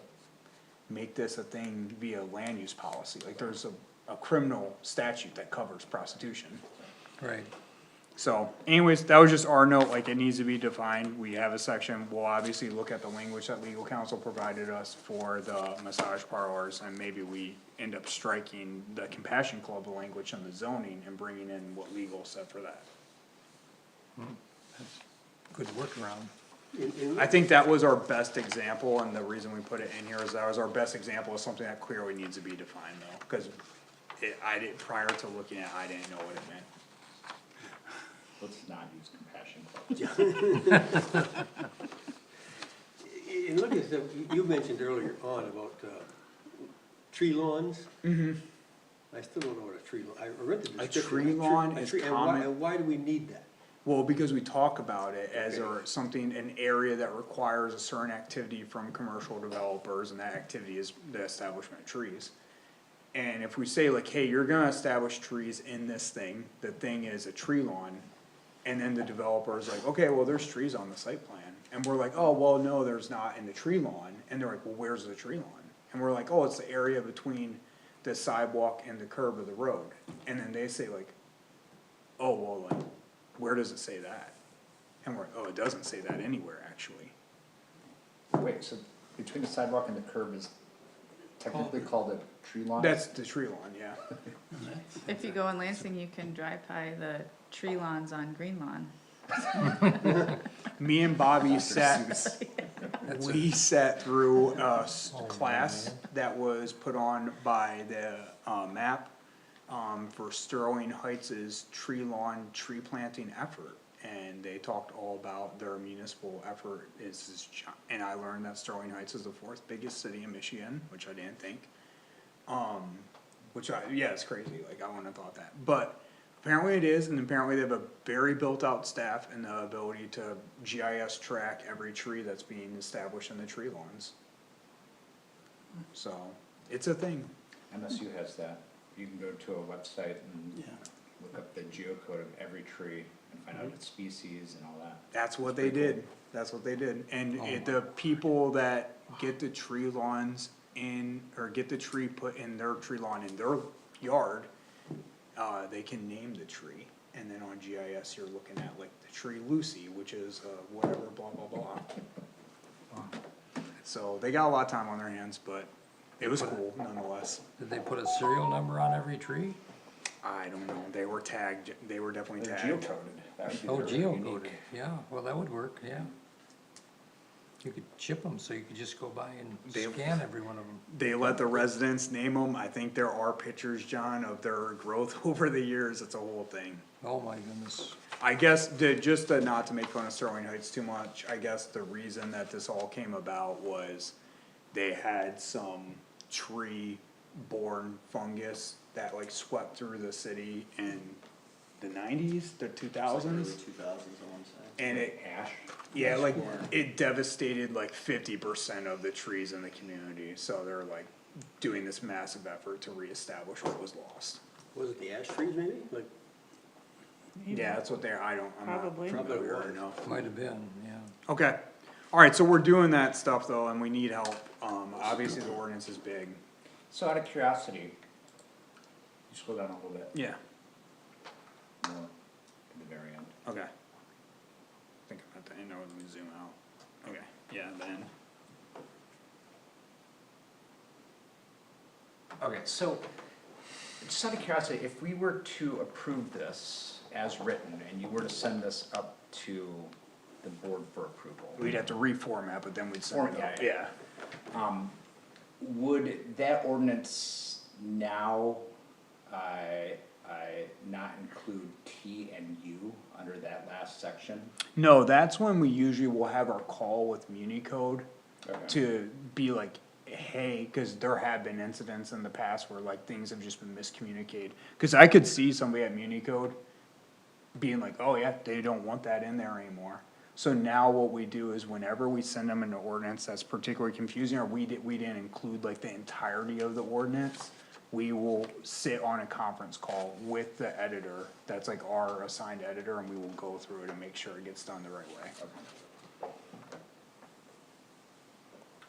make this a thing via land use policy, like, there's a criminal statute that covers prostitution. Right, So anyways, that was just our note, like it needs to be defined, we have a section, we'll obviously look at the language that legal counsel provided us for the massage parlors, and maybe we end up striking the Compassion Club language on the zoning and bringing in what legal said for that. good workaround. I think that was our best example, and the reason we put it in here is that was our best example of something that clearly needs to be defined though, cause I did, prior to looking at it, I didn't know what it meant. Let's not use Compassion Club. And look at stuff, you mentioned earlier on about, tree lawns. I still don't know what a tree lawn, I read the A description. tree lawn A is tree- common- And why do we need that? Well, because we talk about it as Okay. something, an area that requires a certain activity from commercial developers, and that activity is the establishment of trees. And if we say like, hey, you're gonna establish trees in this thing, the thing is a tree lawn, and then the developer's like, okay, well, there's trees on the site plan, and we're like, oh, well, no, there's not in the tree lawn, and they're like, well, where's the tree lawn? And we're like, oh, it's the area between the sidewalk and the curb of the road, and then they say like, oh, well, like, where does it say that? And we're, oh, it doesn't say that anywhere, actually. Wait, so between the sidewalk and the curb is technically called a tree lawn? That's the tree lawn, yeah. If you go in Lansing, you can drive by the tree lawns on Green Lawn. Me and Bobby sat, we sat through a class that was put on by the, MAP, for Sterling Heights' tree lawn, tree planting effort. And they talked all about their municipal effort and I learned that Sterling Heights is the fourth biggest city in Michigan, which I didn't think. Yeah, it's crazy, like, I wouldn't have thought that, but apparently it is, and apparently they have a very built-out staff and the ability to GIS track every tree that's being established in the tree lawns. So, it's a thing. MSU has that. You can go to a website and Yeah. look up the geocode of every tree and find out its species and all that. That's what they did, that's what they did, and the people that get the tree lawns in, or get the tree put in their tree lawn in their yard, they can name the tree, and then on GIS, you're looking at like the tree Lucy, which is, whatever, blah, blah, blah. So, they got a lot of time on their hands, but it was cool nonetheless. Did they put a serial number on every tree? I don't know, they were tagged, they were definitely They're tagged. geocoded. That would be Oh, very geocoded, unique. yeah, well, that would work, yeah. You could chip them, so you could just go by and They- scan every one of them. They let the residents name them, I think there are pictures, John, of their growth over the years, it's a whole thing. Oh, my goodness. I guess, not to make fun of Sterling Heights too much, I guess the reason that this all came about was they had some tree-borne fungus that like swept through the city in the nineties, the 2000s. And it, Ash? yeah, like, it devastated like 50% of the trees in the community, so they're like doing this massive effort to reestablish what was lost. Was it the ash trees maybe? Like, Yeah, that's what they're, I'm not Probably. familiar enough. Might have been, yeah. Okay, alright, so we're doing that stuff though, and we need help, obviously the ordinance is big. So out of curiosity, you scroll down a little bit Yeah, more to the very end. okay. I think I'm at the end, now let me zoom out. Okay, yeah, then. Okay, so, just out of curiosity, if we were to approve this as written, and you were to send this up to the board for approval, We'd have to reformat, but then we'd send it up, Yeah, yeah. would that ordinance now, not include T and U under that last section? No, that's when we usually will have our call with MuniCode Okay. to be like, hey, cause there have been incidents in the past where like things have just been miscommunicated. Cause I could see somebody at MuniCode being like, oh yeah, they don't want that in there anymore. So now what we do is whenever we send them an ordinance that's particularly confusing, or we didn't include like the entirety of the ordinance, we will sit on a conference call with the editor, that's like our assigned editor, and we will go through it and make sure it gets done the right way.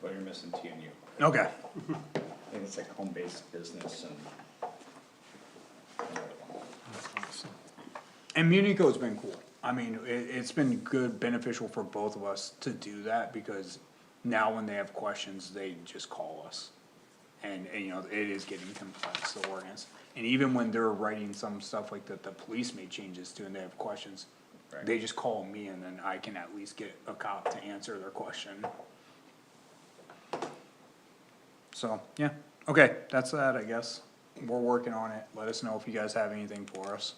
Well, you're missing T and U. Okay, I think it's like home-based business and. and MuniCode's been cool. I mean, it's been good, beneficial for both of us to do that, because now when they have questions, they just call us. And you know, it is getting complex, the ordinance. And even when they're writing some stuff like that the police made changes to and they have questions, Right. they just call me and then I can at least get a cop to answer their question. So, yeah, okay, that's that, I guess. We're working on it. Let us know if you guys have anything for us.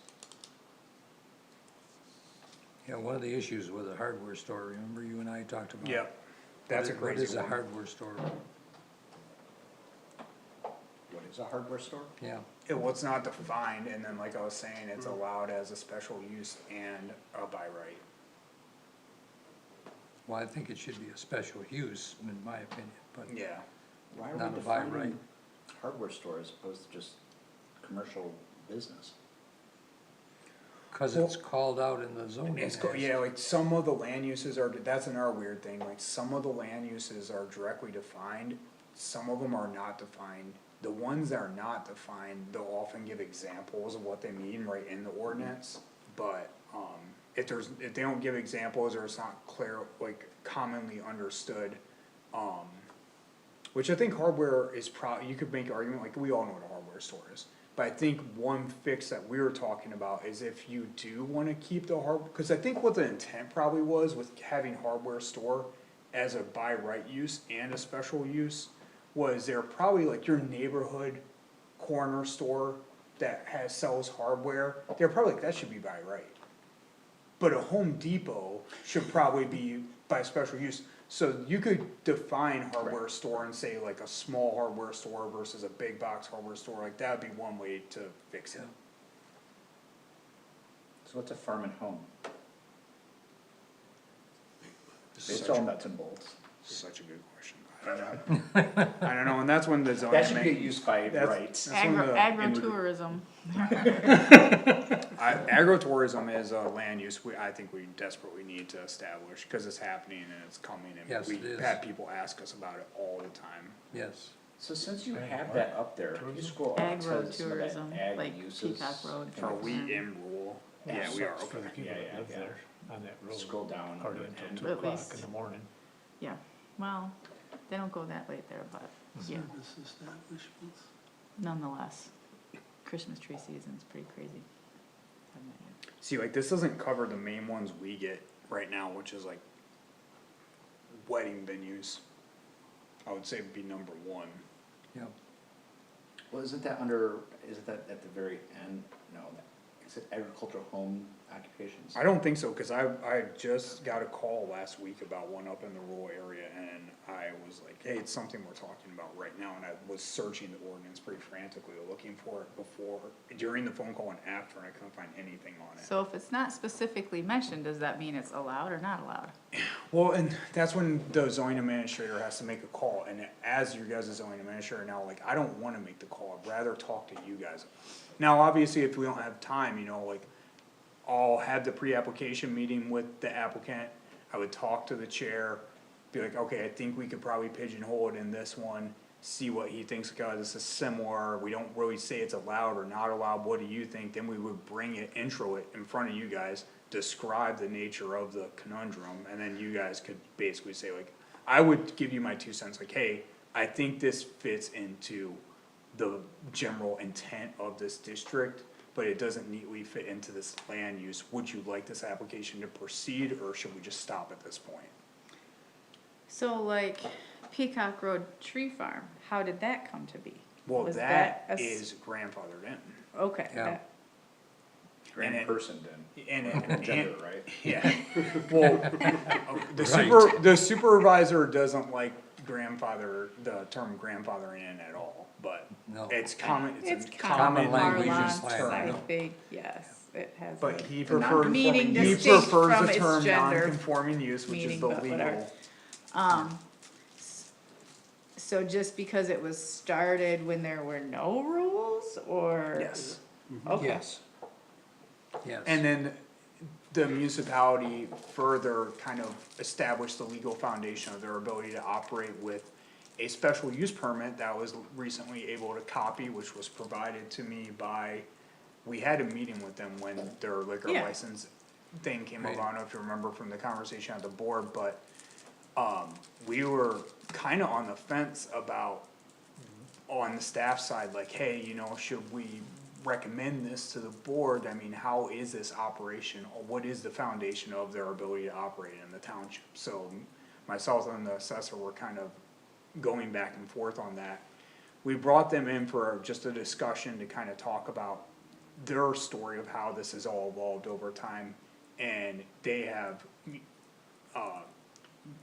Yeah, one of the issues with a hardware store, remember you and I talked about? Yep, that's a What crazy is a one. hardware store? What is a hardware store? Yeah, Well, it's not defined, and then like I was saying, it's allowed as a special use and a by right. well, I think it should be a special use, in my opinion, but Yeah, Why are Not we a by right. defining hardware store as opposed to just commercial business? cause it's called out in the zoning. it's, as- yeah, like some of the land uses are, that's another weird thing, like some of the land uses are directly defined, some of them are not defined. The ones that are not defined, they'll often give examples of what they mean right in the ordinance, but, if they don't give examples or it's not clear, like commonly understood, which I think hardware is you could make an argument, like, we all know what a hardware store is. But I think one fix that we were talking about is if you do wanna keep the cause I think what the intent probably was with having hardware store as a by right use and a special use, was they're probably like your neighborhood corner store that sells hardware, they're probably like, that should be by right. But a Home Depot should probably be by special use, so you could define hardware store and say like a small hardware store versus a big box hardware store, like that would be one way to fix it. So what's a farm and home? They sell nuts and bolts. Such a good question, I don't know. I don't know, and that's when the zoning. That should get used by That's- rights. that's one of the- Agritourism. Agritourism is a land use I think we desperately need to establish, cause it's happening and it's coming, and Yes, it we is. have people ask us about it all the time. Yes, So since you have that up there, can you scroll up to some of that Agritourism, ag like uses? Peacock Road. Are we in rural? Yeah, we are, For the okay. people Yeah, that live yeah. there on that road. Scroll down Hardly and- until At 2 o'clock least- in the morning. Yeah, well, they don't go that late there, but, yeah, Service establishments. nonetheless, Christmas tree season's pretty crazy. See, like, this doesn't cover the main ones we get right now, which is like wedding venues. I would say would be number one. yeah. Well, isn't that at the very end? No, is it agricultural home occupations? I don't think so, cause I just got a call last week about one up in the rural area, and I was like, hey, it's something we're talking about right now, and I was searching the ordinance pretty frantically, looking for it before, during the phone call and after, and I couldn't find anything on it. So if it's not specifically mentioned, does that mean it's allowed or not allowed? Well, and that's when the zoning administrator has to make a call, and as your guys' zoning administrator now, like, I don't wanna make the call, I'd rather talk to you guys. Now, obviously, if we don't have time, you know, like, I'll have the pre-application meeting with the applicant, I would talk to the chair, be like, okay, I think we could probably pigeonhole it in this one, see what he thinks, guys, this is similar, we don't really say it's allowed or not allowed, what do you think? Then we would bring it, intro it in front of you guys, describe the nature of the conundrum, and then you guys could basically say like, I would give you my 2 cents, like, hey, I think this fits into the general intent of this district, but it doesn't neatly fit into this land use, would you like this application to proceed, or should we just stop at this point? So like Peacock Road Tree Farm, how did that come to be? Well, Was that a s- is grandfathered in. Okay, Yeah. that- Grand And it- person then, And gender, right? yeah, well, the supervisor doesn't like the term grandfathering in at all, but No. it's common, it's it's a common common language parlance, is fine, I no. think, yes, it has. But a- he The non- prefers, Meaning he distinct prefers from the its term gender non-conforming use, which is meaning, the but whatever. legal. So just because it was started when there were no rules, or? Yes. Okay. Yes. Yes. And then the municipality further kind of established the legal foundation of their ability to operate with a special use permit that was recently able to copy, which was provided to me by, we had a meeting with them when their liquor Yeah. license thing came Right. along, I don't know if you remember from the conversation at the board, but we were kinda on the fence about, on the staff side, like, hey, you know, should we recommend this to the board? I mean, how is this operation, or what is the foundation of their ability to operate in the township? So myself and the assessor were kind of going back and forth on that. We brought them in for just a discussion to kind of talk about their story of how this has all evolved over time. And they have,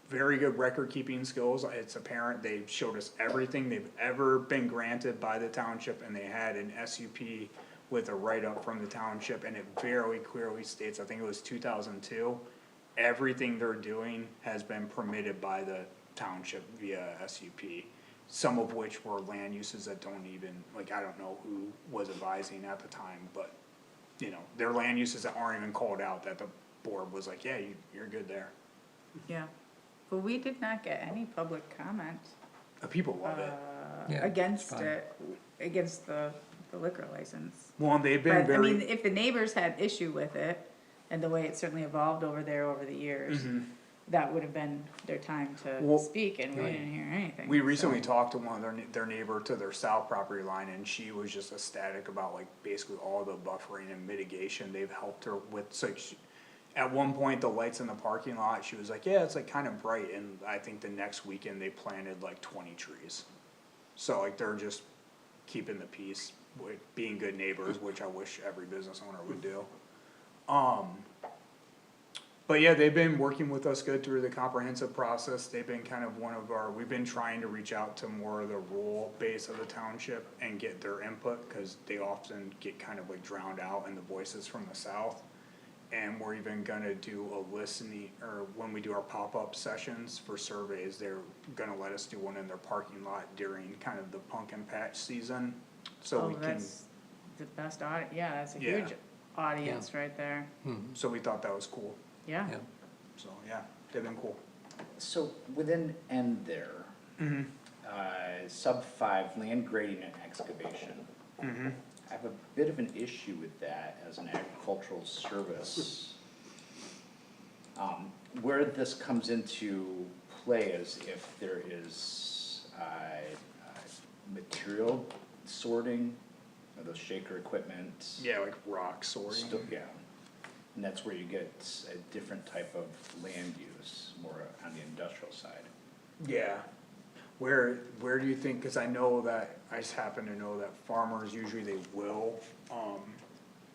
very good record keeping skills, it's apparent, they showed us everything they've ever been granted by the township, and they had an SUP with a write-up from the township, and it very clearly states, I think it was 2002, everything they're doing has been permitted by the township via SUP. Some of which were land uses that don't even, like, I don't know who was advising at the time, but, you know, they're land uses that aren't even called out, that the board was like, yeah, you're good there. Yeah, but we did not get any public comment, People love it. Yeah, against it's fine. it, against the liquor license. Well, and they've been But, I mean, very, if the neighbors had issue with it, and the way it certainly evolved over there over the years, that would have been their time Mm-hmm. Well, to speak, and we right. didn't hear anything. we so. recently talked to one of their neighbor to their south property line, and she was just ecstatic about like basically all the buffering and mitigation they've helped her with, so at one point, the lights in the parking lot, she was like, yeah, it's like kinda bright, and I think the next weekend they planted like 20 trees. So like they're just keeping the peace, with being good neighbors, which I wish every business owner would do. But yeah, they've been working with us good through the comprehensive process, they've been kind of we've been trying to reach out to more of the rural base of the township and get their input, cause they often get kind of like drowned out in the voices from the south. And we're even gonna do a listening, or when we do our pop-up sessions for surveys, they're gonna let us do one in their parking lot during kind of the pumpkin patch season. So Oh, we can, that's the best yeah, that's a Yeah. huge audience right there, so we thought that was cool, yeah. Yeah. so yeah, they've been cool. So within end there, sub 5, land grading and excavation. I have a bit of an issue with that as an agricultural service. Where this comes into play is if there is, material sorting, or those shaker equipment. Yeah, like rock sorting. Yeah, and that's where you get a different type of land use, more on the industrial side. Yeah, where do you think, cause I know that, I just happen to know that farmers usually they will,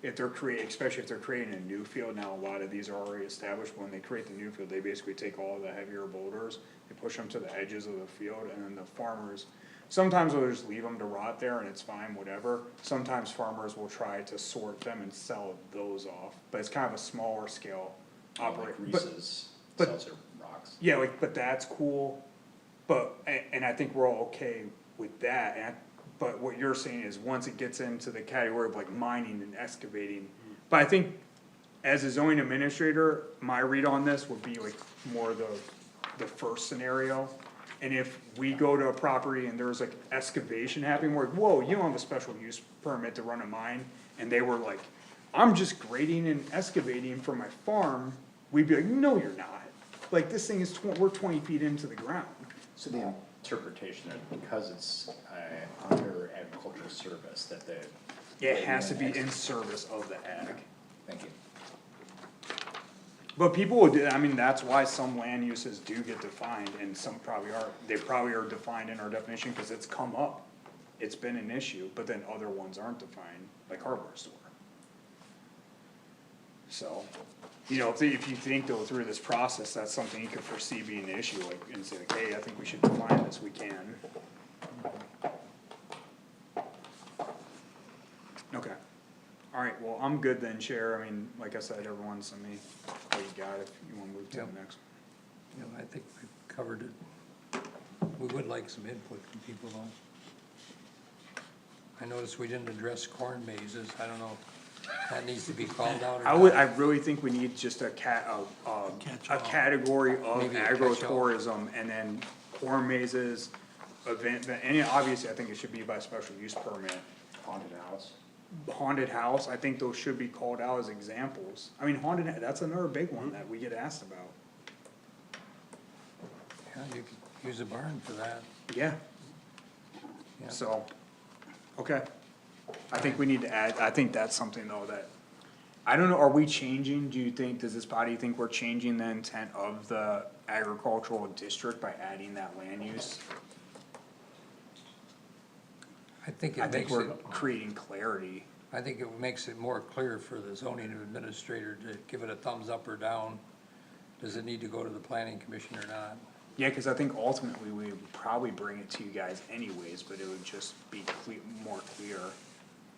if they're especially if they're creating a new field, now a lot of these are already established, when they create the new field, they basically take all the heavier boulders, they push them to the edges of the field, and then the farmers, sometimes they'll just leave them to rot there and it's fine, whatever. Sometimes farmers will try to sort them and sell those off, but it's kind of a smaller scale Like operation. Reese's but- sells their rocks. Yeah, like, but that's cool, but, and I think we're all okay with that, but what you're saying is, once it gets into the category of like mining and excavating, but I think as a zoning administrator, my read on this would be like more the first scenario. And if we go to a property and there's like excavation happening, we're like, whoa, you don't have a special use permit to run a mine, and they were like, I'm just grading and excavating for my farm, we'd be like, no, you're not. Like, this thing is we're 20 feet into the ground. So the interpretation is because it's, under agricultural service that the. It has to be in service of the ag. Thank you. But people would, I mean, that's why some land uses do get defined, and some probably are, they probably are defined in our definition, cause it's come up. It's been an issue, but then other ones aren't defined, like hardware store. So, you know, if you think though through this process, that's something you could foresee being an issue, like, and say, like, hey, I think we should define this, we can. Okay, alright, well, I'm good then, Chair, I mean, like I said, everyone send me what you got if you wanna move to the Yep. next. You know, I think we've covered it. We would like some input from people though. I noticed we didn't address corn mazes, I don't know if that needs to be called out or not. I really think we need just a Catch-all. category of Maybe a catch-all. agritourism, and then corn mazes, event, and obviously, I think it should be by special use permit. Haunted house. Haunted house, I think those should be called out as examples, I mean, that's another big one that we get asked about. Yeah, you could use a barn for that. Yeah. Yeah. So, okay, I think we need to add, I think that's something though that, I don't know, are we changing, do you think, does this body think we're changing the intent of the agricultural district by adding that land use? I think I it think makes we're it, creating clarity. I think it makes it more clear for the zoning administrator to give it a thumbs up or down. Does it need to go to the planning commission or not? Yeah, cause I think ultimately we would probably bring it to you guys anyways, but it would just be more clear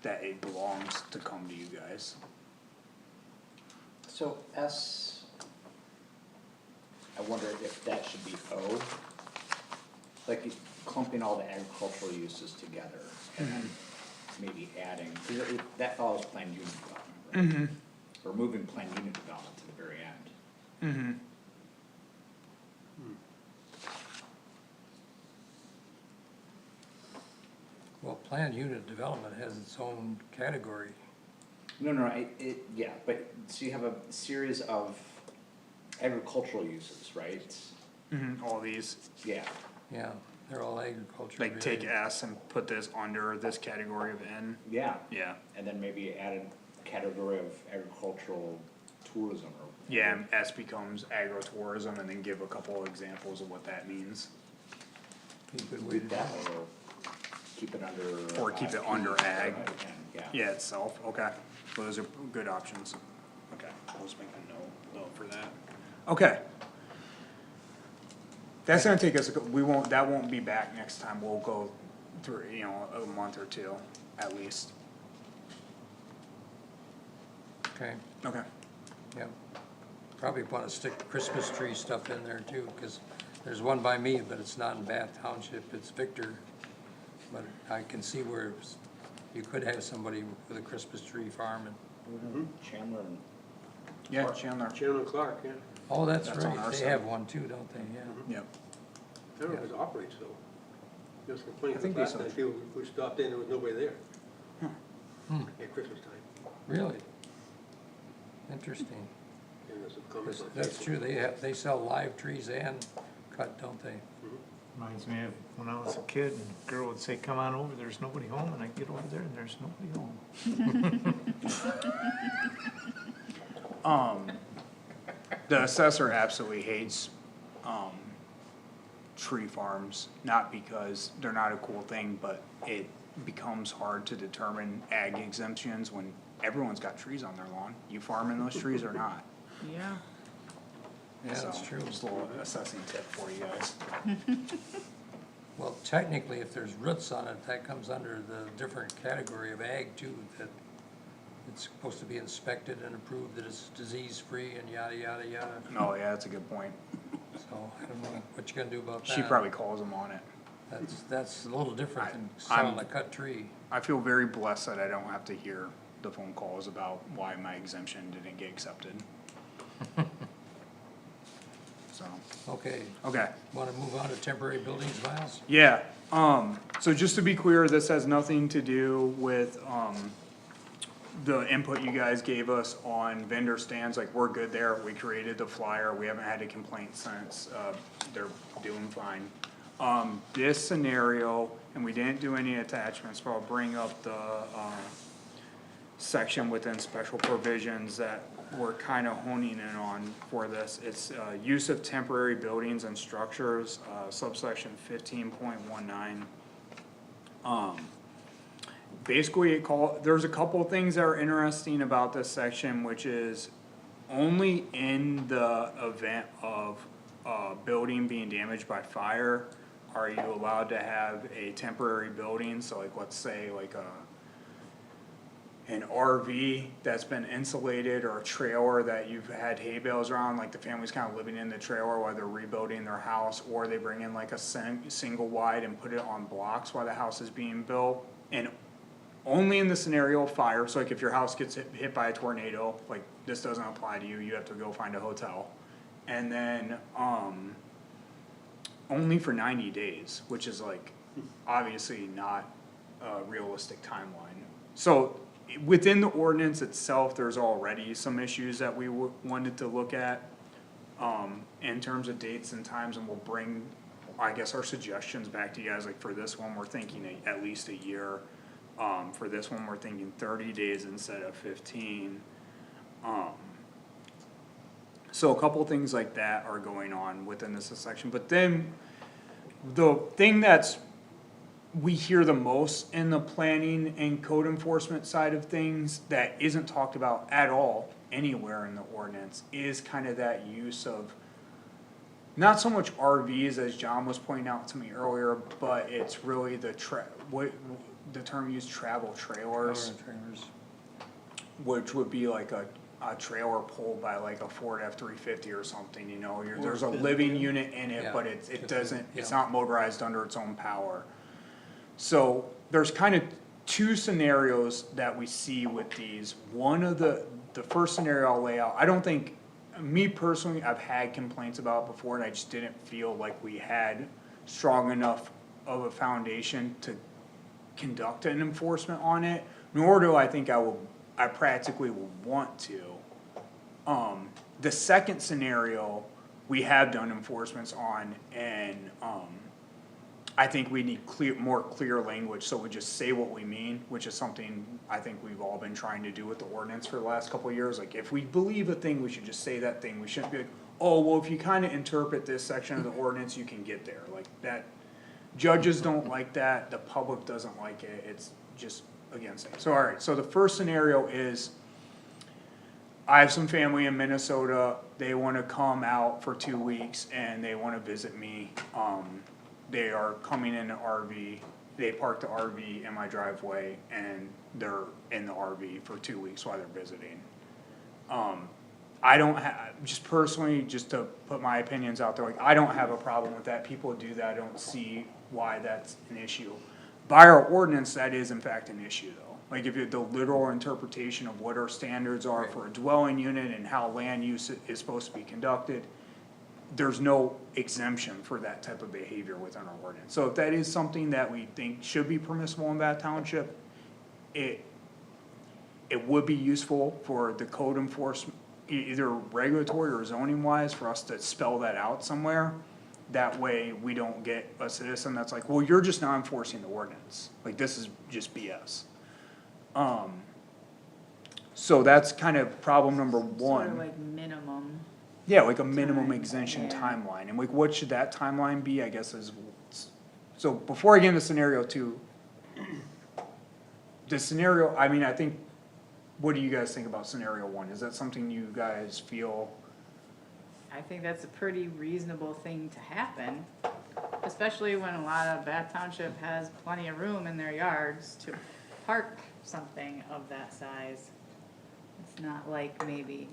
that it belongs to come to you guys. So S, I wonder if that should be O, like clumping all the agricultural uses together and then maybe adding, 'cause that follows planned unit development, right? Or moving planned unit development to the very end. Well, planned unit development has its own category. No, yeah, but, so you have a series of agricultural uses, right? All these, Yeah, Yeah, they're all agriculture. like take related. S and put this under this category of N, yeah, yeah. and then maybe add a category of agricultural tourism or. Yeah, and S becomes agritourism, and then give a couple of examples of what that means. Be a good way to do That it. or keep it under. Or keep it P, under ag. Yeah. Yeah, itself, okay, those are good options, okay, we'll just make a note for that. Okay. That's gonna take us, that won't be back next time, we'll go through, you know, a month or two, at least, Okay, okay. yeah. Probably wanna stick Christmas tree stuff in there too, cause there's one by me, but it's not in Bath Township, it's Victor. But I can see where you could have somebody with a Christmas tree farm and, Chandler and. Yeah, Chandler, Chairman Clark, yeah. oh, that's That's on right, our they side. have one too, don't they, yeah. yep, I don't know if it operates though. There was I complaints think last they time, said- people, we stopped in, there was nobody there. Hmm. At Christmas time, Really? Interesting. and there's some comments on That's Facebook. true, they sell live trees and cut, don't they? Reminds me of when I was a kid and a girl would say, come on over, there's nobody home, and I'd get over there and there's nobody home. the assessor absolutely hates, tree farms, not because they're not a cool thing, but it becomes hard to determine ag exemptions when everyone's got trees on their lawn, you farming those trees or not? Yeah. Yeah, that's So, true. Just a little assessing tip for you guys. Well, technically, if there's roots on it, that comes under the different category of ag too, that it's supposed to be inspected and approved that it's disease-free and yada, yada, yada. Oh, yeah, that's a good point. So I don't know what you're gonna do about that. She probably calls them on it. That's a little different than I'm- selling a cut tree. I feel very blessed that I don't have to hear the phone calls about why my exemption didn't get accepted. So, Okay, okay. want to move on to temporary buildings, Miles? Yeah, so just to be clear, this has nothing to do with, the input you guys gave us on vendor stands, like, we're good there, we created the flyer, we haven't had a complaint since, they're doing fine. This scenario, and we didn't do any attachments, but I'll bring up the, section within special provisions that we're kinda honing in on for this. It's, use of temporary buildings and structures, subsection 15.19. Basically, there's a couple of things that are interesting about this section, which is only in the event of a building being damaged by fire are you allowed to have a temporary building, so like, let's say, like an RV that's been insulated, or a trailer that you've had hay bales around, like the family's kinda living in the trailer while they're rebuilding their house, or they bring in like a single wide and put it on blocks while the house is being built. And only in the scenario of fire, so like if your house gets hit by a tornado, like this doesn't apply to you, you have to go find a hotel. And then, only for 90 days, which is like, obviously not a realistic timeline. So, within the ordinance itself, there's already some issues that we wanted to look at, in terms of dates and times, and we'll bring, I guess, our suggestions back to you guys, like for this one, we're thinking at least a year. For this one, we're thinking 30 days instead of 15. So a couple things like that are going on within this section, but then the thing we hear the most in the planning and code enforcement side of things that isn't talked about at all anywhere in the ordinance is kind of that use of not so much RVs as John was pointing out to me earlier, but it's really the the term used, travel trailers, which would be like a trailer pulled by like a Ford F-350 or something, you know, there's a living unit in it, Yeah. but it doesn't, it's Yeah. not motorized under its own power. So there's kind of two scenarios that we see with these. One of the first scenario I'll lay out, I don't think, me personally, I've had complaints about it before, and I just didn't feel like we had strong enough of a foundation to conduct an enforcement on it, nor do I think I practically would want to. The second scenario, we have done enforcements on, and, I think we need more clear language, so we just say what we mean, which is something I think we've all been trying to do with the ordinance for the last couple of years. Like, if we believe a thing, we should just say that thing, we shouldn't be like, oh, well, if you kinda interpret this section of the ordinance, you can get there, like that. Judges don't like that, the public doesn't like it, it's just against it. So, alright, so the first scenario is, I have some family in Minnesota, they wanna come out for 2 weeks and they wanna visit me. They are coming in an RV, they park the RV in my driveway and they're in the RV for 2 weeks while they're visiting. I don't just personally, just to put my opinions out there, like, I don't have a problem with that, people do that, I don't see why that's an issue. By our ordinance, that is in fact an issue though. Like, if you, the literal interpretation of what our standards are for a dwelling unit and how land use is supposed to be conducted, there's no exemption for that type of behavior within our ordinance. So if that is something that we think should be permissible in Bath Township, it would be useful for the code enforcement, either regulatory or zoning wise, for us to spell that out somewhere. That way, we don't get a citizen that's like, well, you're just not enforcing the ordinance, like, this is just BS. So that's kind of problem number one. Sort of like minimum. Yeah, like a minimum Time, exemption yeah. timeline, and like, what should that timeline be, I guess is, so before I get into scenario two, the scenario, I mean, I think, what do you guys think about scenario one, is that something you guys feel? I think that's a pretty reasonable thing to happen, especially when a lot of Bath Township has plenty of room in their yards to park something of that size. It's not like maybe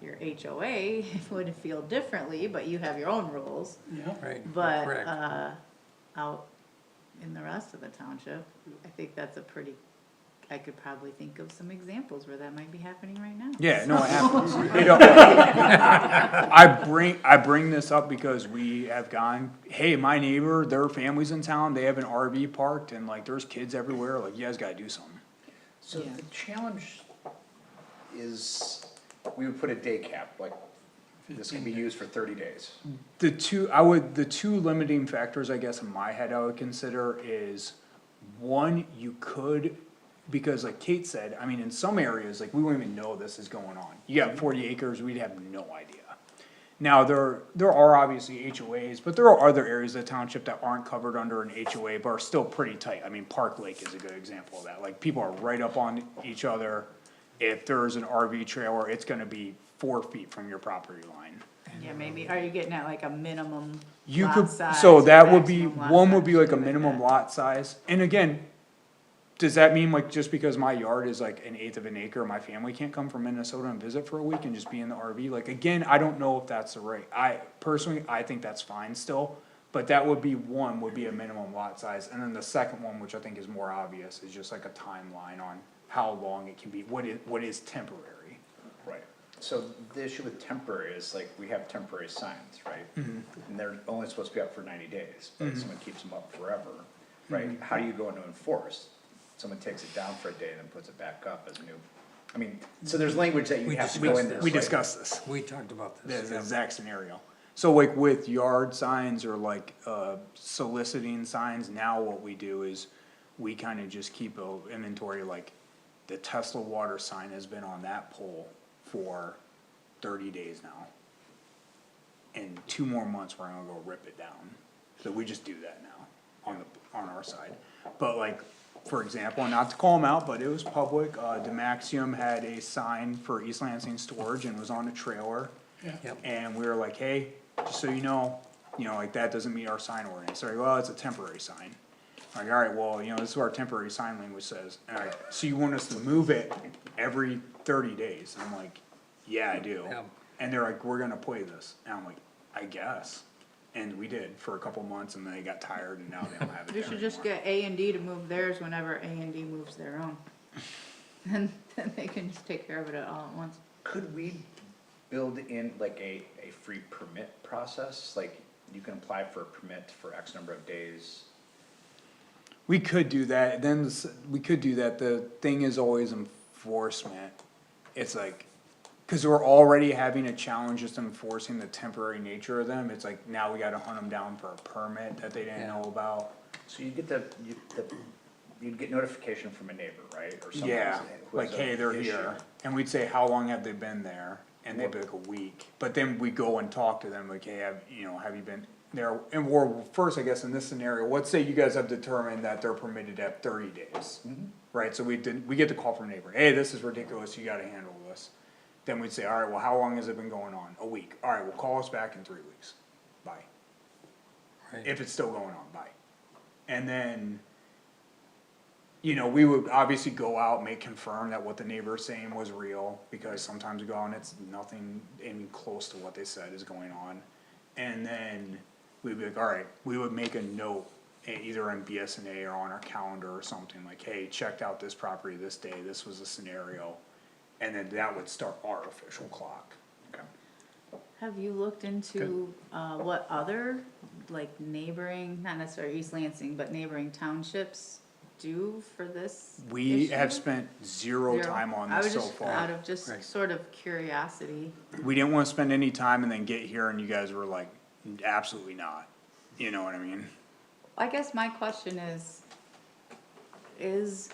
your HOA would feel differently, but you have your own rules. Yeah, Right, But, correct. out in the rest of the township, I think that's a pretty I could probably think of some examples where that might be happening right now. Yeah, no, it happens. You know, I bring this up because we have gone, hey, my neighbor, their family's in town, they have an RV parked, and like, there's kids everywhere, like, you guys gotta do something. So Yeah. the challenge is, we would put a day cap, like, this can be used for 30 days. The two limiting factors, I guess, in my head I would consider is, one, you could, because like Kate said, I mean, in some areas, like, we wouldn't even know this is going on. You got 40 acres, we'd have no idea. Now, there are obviously HOAs, but there are other areas of the township that aren't covered under an HOA, but are still pretty tight. I mean, Park Lake is a good example of that, like, people are right up on each other. If there's an RV trailer, it's gonna be 4 feet from your property line. Yeah, maybe, are you getting at like a minimum You lot could, size so or that would be, maximum lot one would size, be like a something minimum that? lot size, and again, does that mean like just because my yard is like 1/8 of an acre, my family can't come from Minnesota and visit for a week and just be in the RV? Like, again, I don't know if that's the right, personally, I think that's fine still, but that would be one, would be a minimum lot size, and then the second one, which I think is more obvious, is just like a timeline on how long it can be, what is temporary. Right. So the issue with temporary is like, we have temporary signs, right? And they're only supposed to be up for 90 days, but someone keeps them up forever, right? How do you go into enforce? Someone takes it down for a day and then puts it back up as new. I mean, so there's language that you have to go in there. We discussed this. We talked about That's this. the exact scenario. So like with yard signs or like, soliciting signs, now what we do is we kinda just keep a inventory, like the Tesla water sign has been on that pole for 30 days now. In 2 more months, we're gonna go rip it down. So we just do that now on our side. But like, for example, not to call them out, but it was public, Demaxium had a sign for East Lansing Storage and was on a trailer. Yep. And we were like, hey, just so you know, like, that doesn't meet our sign ordinance. They're like, well, it's a temporary sign. I'm like, alright, well, this is what our temporary sign language says. And I'm like, so you want us to move it every 30 days? And I'm like, yeah, I do. Yeah. And they're like, we're gonna play this. And I'm like, I guess. And we did for a couple months, and then they got tired, and now they don't have it We there should just anymore. get A&D to move theirs whenever A&D moves their own. And then they can just take care of it all at once. Could we build in like a free permit process? Like, you can apply for a permit for X number of days. We could do that, we could do that, the thing is always enforcement. It's like, cause we're already having a challenge just enforcing the temporary nature of them, it's like, now we gotta hunt them down for a permit that they didn't know about. So you get you'd get notification from a neighbor, right? Or someone Yeah, who like, has a hey, they're issue. here, and we'd say, how long have they been there? And they'd be like, a week, but then we go and talk to them, like, hey, have you been there? And we're, first, I guess, in this scenario, let's say you guys have determined that they're permitted to have 30 days. Right, so we get the call from a neighbor, hey, this is ridiculous, you gotta handle this. Then we'd say, alright, well, how long has it been going on? A week, alright, well, call us back in 3 weeks, bye. Right. If it's still going on, bye. And then, we would obviously go out, confirm that what the neighbor is saying was real, because sometimes we go out and it's nothing even close to what they said is going on. And then we'd be like, alright, we would make a note, either on BSNA or on our calendar or something, like, hey, checked out this property this day, this was a scenario. And then that would start our official clock. Okay. Have you looked into, what other, like neighboring, not necessarily East Lansing, but neighboring townships do for this We issue? have spent zero Zero? time on I this was so just far. out of just Right. sort of curiosity. We didn't wanna spend any time and then get here and you guys were like, absolutely not, you know what I mean? I guess my question is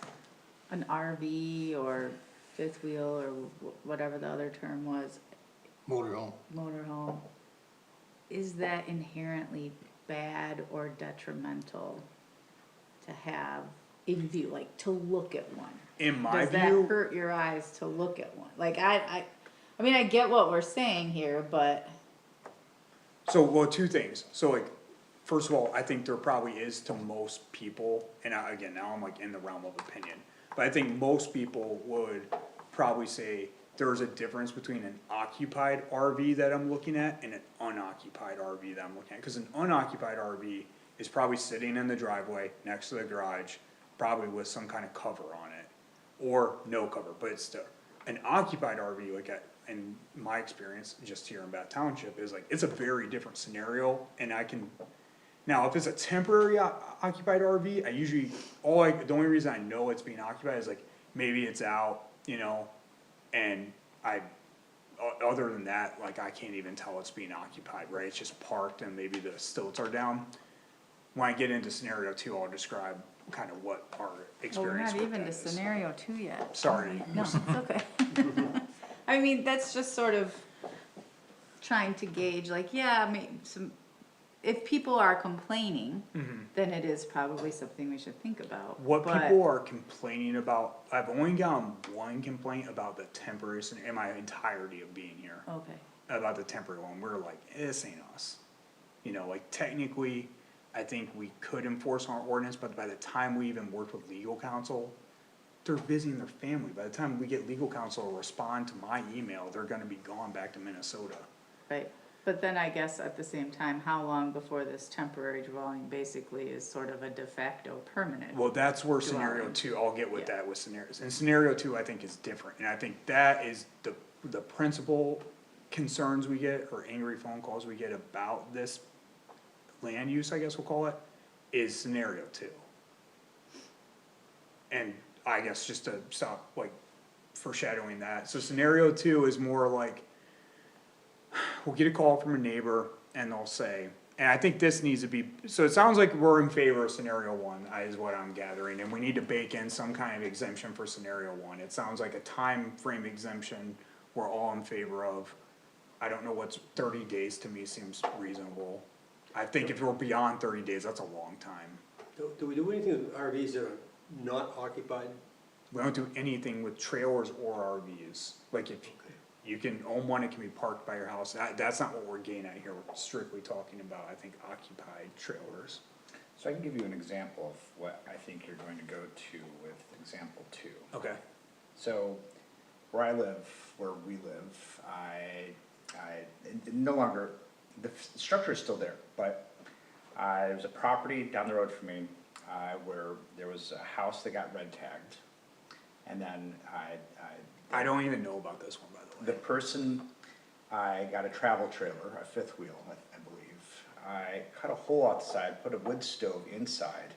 an RV or fifth wheel or whatever the other term was, Motorhome. motorhome, is that inherently bad or detrimental to have in view, like to look at one? In my Does that view, hurt your eyes to look at one? Like I mean, I get what we're saying here, but so, well, two things, so like, first of all, I think there probably is to most people, and again, now I'm like in the realm of opinion. But I think most people would probably say there's a difference between an occupied RV that I'm looking at and an unoccupied RV that I'm looking at. Cause an unoccupied RV is probably sitting in the driveway next to the garage, probably with some kind of cover on it. or no cover, but it's still, an occupied RV, like in my experience, just here in Bath Township, is like, it's a very different scenario, and I can, now, if it's a temporary occupied RV, I usually, the only reason I know it's being occupied is like, maybe it's out, you know, and other than that, like, I can't even tell it's being occupied, right? It's just parked and maybe the stilts are down. When I get into scenario two, I'll describe kind of what our Well, we're experience not with even that to is. scenario 2 yet. Sorry. No, it's okay. I mean, that's just sort of trying to gauge, like, yeah, if people are complaining, then it is probably something we should think about. What But- people are complaining about, I've only gotten one complaint about the temporary, in my entirety of being here. Okay, About the temporary one, we're like, this ain't us. You know, like technically, I think we could enforce our ordinance, but by the time we even worked with legal counsel, they're visiting their family. By the time we get legal counsel to respond to my email, they're gonna be gone back to Minnesota. right. But then I guess at the same time, how long before this temporary dwelling basically is sort of a de facto permanent? Well, that's where scenario Dwelling. two, I'll get with Yeah. that with scenarios, and scenario two, I think is different, and I think that is the principal concerns we get, or angry phone calls we get about this land use, I guess we'll call it, is scenario two. And I guess just to stop, like, foreshadowing that, so scenario two is more like, we'll get a call from a neighbor, and they'll say, and I think this needs to be, so it sounds like we're in favor of scenario one, is what I'm gathering, and we need to bake in some kind of exemption for scenario one. It sounds like a time frame exemption we're all in favor of. I don't know what's 30 days to me seems reasonable. I think if we're beyond 30 days, that's a long time. Do we do anything with RVs that are not occupied? We don't do anything with trailers or RVs, like if you can own one, it can be parked by your house, that's not what we're getting at here, we're strictly talking about, I think, occupied trailers. So I can give you an example of what I think you're going to go to with example two. Okay. So, where I live, where we live, I no longer, the structure is still there, but there's a property down the road from me, where there was a house that got red tagged. And then I don't even know about this one, by the the person, I got a travel trailer, a fifth wheel, I believe. I cut a hole outside, put a wood stove inside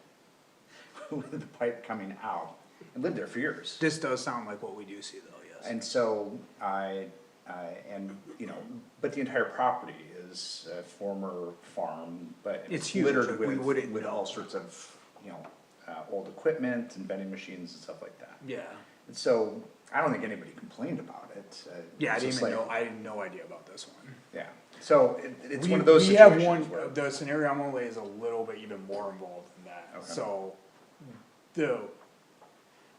with the pipe coming out, and lived there for years. This does sound like what we do see though, yes. And so and, you know, but the entire property is a former farm, but It's it's huge, littered we wouldn't with know. all sorts of, you know, old equipment and vending machines and stuff like that. Yeah, And so, I don't think anybody complained about it. yeah, I It's didn't just even like- know, I had no idea about this one. Yeah, so it's We- one of those We have situations one, where. the scenario I'm gonna lay is a little bit even more involved than that, Okay. so.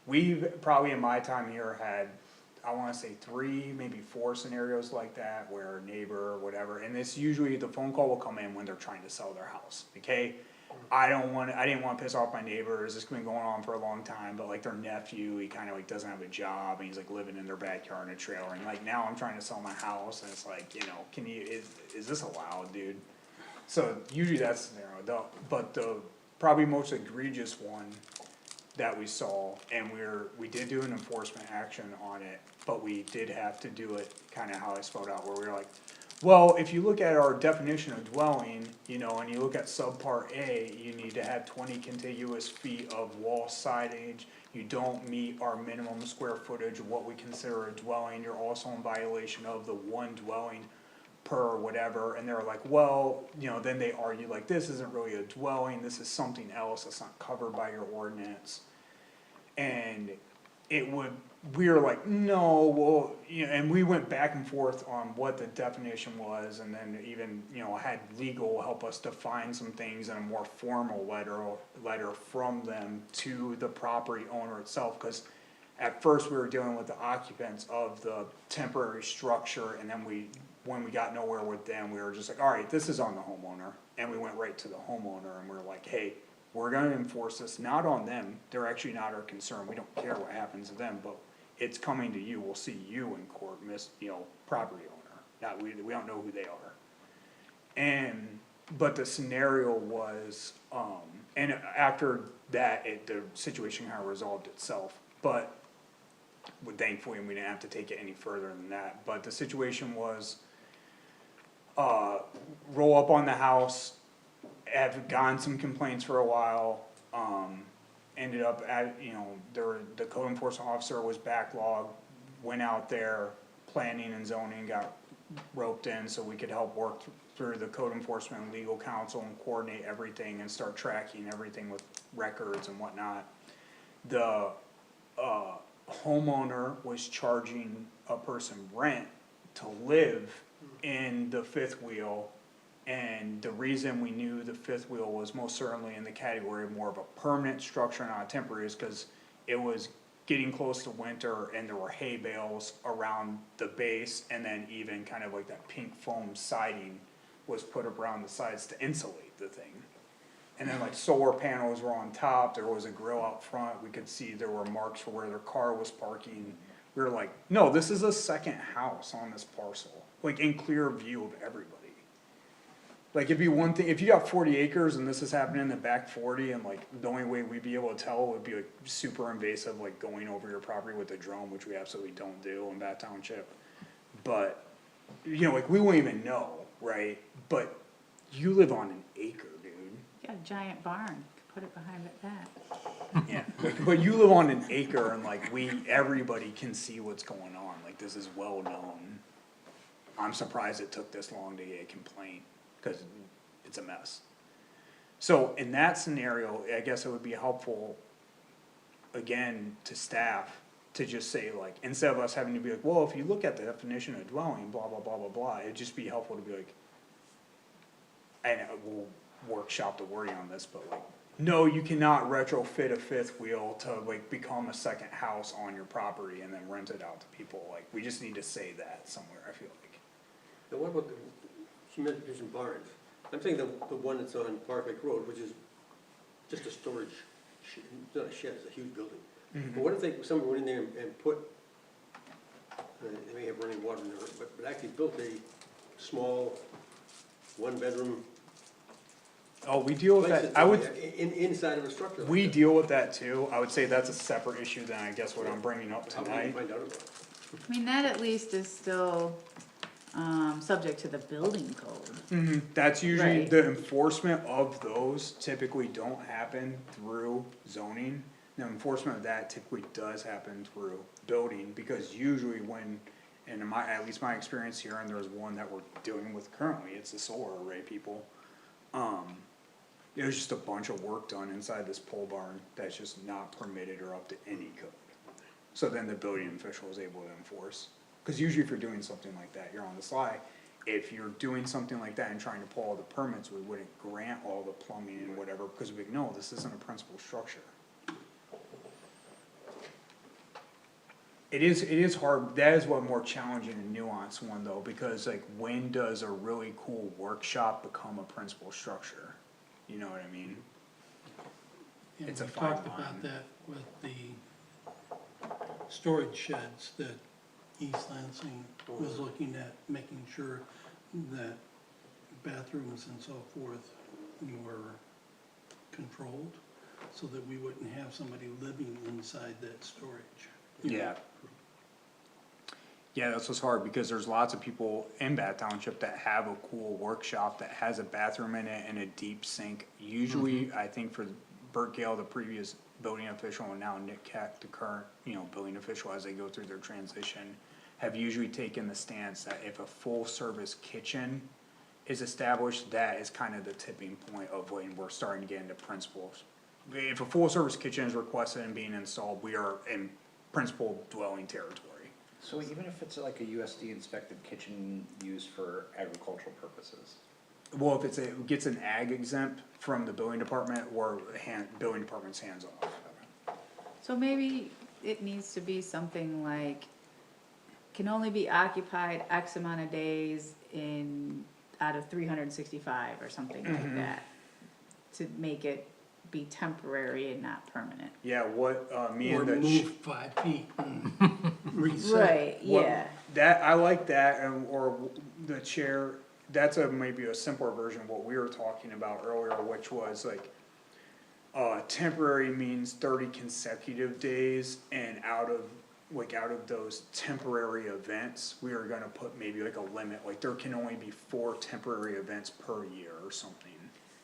We've probably in my time here had, I wanna say 3, maybe 4 scenarios like that, where a neighbor or whatever, and it's usually, the phone call will come in when they're trying to sell their house, okay? I didn't wanna piss off my neighbors, this has been going on for a long time, but like their nephew, he kinda like doesn't have a job, and he's like living in their backyard in a trailer, and like now I'm trying to sell my house, and it's like, you know, is this allowed, dude? So usually that's the scenario, but the probably most egregious one that we saw, and we did do an enforcement action on it, but we did have to do it kinda how I spelled out, where we were like, well, if you look at our definition of dwelling, you know, and you look at subpart A, you need to have 20 contiguous feet of wall signage. You don't meet our minimum square footage of what we consider a dwelling, you're also in violation of the one dwelling per whatever, and they're like, well, you know, then they argue like, this isn't really a dwelling, this is something else that's not covered by your ordinance. And we were like, no, well, you know, and we went back and forth on what the definition was, and then even, you know, had legal help us define some things in a more formal letter from them to the property owner itself, cause at first we were dealing with the occupants of the temporary structure, and then when we got nowhere with them, we were just like, alright, this is on the homeowner, and we went right to the homeowner, and we were like, hey, we're gonna enforce this, not on them, they're actually not our concern, we don't care what happens to them, but it's coming to you, we'll see you in court, property owner, not, we don't know who they are. But the scenario was, and after that, the situation kinda resolved itself, but thankfully, we didn't have to take it any further than that, but the situation was, roll up on the house, have gotten some complaints for a while, ended up at, the code enforcement officer was backlogged, went out there, planning and zoning got roped in so we could help work through the code enforcement and legal counsel and coordinate everything and start tracking everything with records and whatnot. The, homeowner was charging a person rent to live in the fifth wheel. And the reason we knew the fifth wheel was most certainly in the category of more of a permanent structure, not a temporary, is cause it was getting close to winter and there were hay bales around the base, and then even kind of like that pink foam siding was put around the sides to insulate the thing. And then like solar panels were on top, there was a grill out front, we could see there were marks for where their car was parking. We were like, no, this is a second house on this parcel, like in clear view of everybody. Like, it'd be one thing, if you got 40 acres and this is happening in the back 40, and like, the only way we'd be able to tell would be like super invasive, like going over your property with a drone, which we absolutely don't do in Bath Township. But, like, we wouldn't even know, right? But you live on an acre, dude. You got a giant barn, put it behind that. Yeah, but you live on an acre and like, everybody can see what's going on, like, this is well known. I'm surprised it took this long to get a complaint, cause it's a mess. So in that scenario, I guess it would be helpful, again, to staff, to just say like, instead of us having to be like, well, if you look at the definition of dwelling, blah, blah, blah, blah, blah, it'd just be helpful to be like, and we'll workshop the wording on this, but like, no, you cannot retrofit a fifth wheel to like become a second house on your property and then rent it out to people, like, we just need to say that somewhere, I feel like. Now what about she mentioned barns. I'm saying the one that's on Park Lake Road, which is just a storage, it's not a shed, it's a huge building. But what if somebody went in there and put, they may have running water in there, but actually built a small, one-bedroom Oh, we deal with place that, I would, inside of a structure like we that. deal with that too, I would say that's a separate issue than I guess what I'm bringing up How can you tonight. find out about it? I mean, that at least is still, subject to the building code. That's usually, Right. the enforcement of those typically don't happen through zoning. The enforcement of that typically does happen through building, because usually when, and in my, at least my experience here, and there's one that we're dealing with currently, it's the solar array people. There's just a bunch of work done inside this pole barn that's just not permitted or up to any code. So then the building official is able to enforce, cause usually if you're doing something like that, you're on the sly. If you're doing something like that and trying to pull all the permits, we wouldn't grant all the plumbing and whatever, because we know this isn't a principal structure. It is hard, that is what more challenging and nuanced one though, because like, when does a really cool workshop become a principal structure? You know what I mean? And It's a we fine talked line. about that with the storage sheds that East Lansing was looking at, making sure that bathrooms and so forth were controlled, so that we wouldn't have somebody living inside that storage. Yeah. Yeah, that's what's hard, because there's lots of people in Bath Township that have a cool workshop that has a bathroom in it and a deep sink. Usually, I think for Bert Gale, the previous building official, and now Nick Keck, the current, building official, as they go through their transition, have usually taken the stance that if a full-service kitchen is established, that is kind of the tipping point of when we're starting to get into principles. If a full-service kitchen is requested and being installed, we are in principal dwelling territory. So even if it's like a USD inspected kitchen used for agricultural purposes? Well, if it gets an ag exempt from the building department, or building department's hands off. So maybe it needs to be something like, can only be occupied X amount of days out of 365 or something like that. To make it be temporary and not permanent. Yeah, what, me Or and the. move 5 feet and reset. Right, What- yeah. That, I like that, or the chair, that's maybe a simpler version of what we were talking about earlier, which was like, temporary means 30 consecutive days, and out of like out of those temporary events, we are gonna put maybe like a limit, like there can only be 4 temporary events per year or something.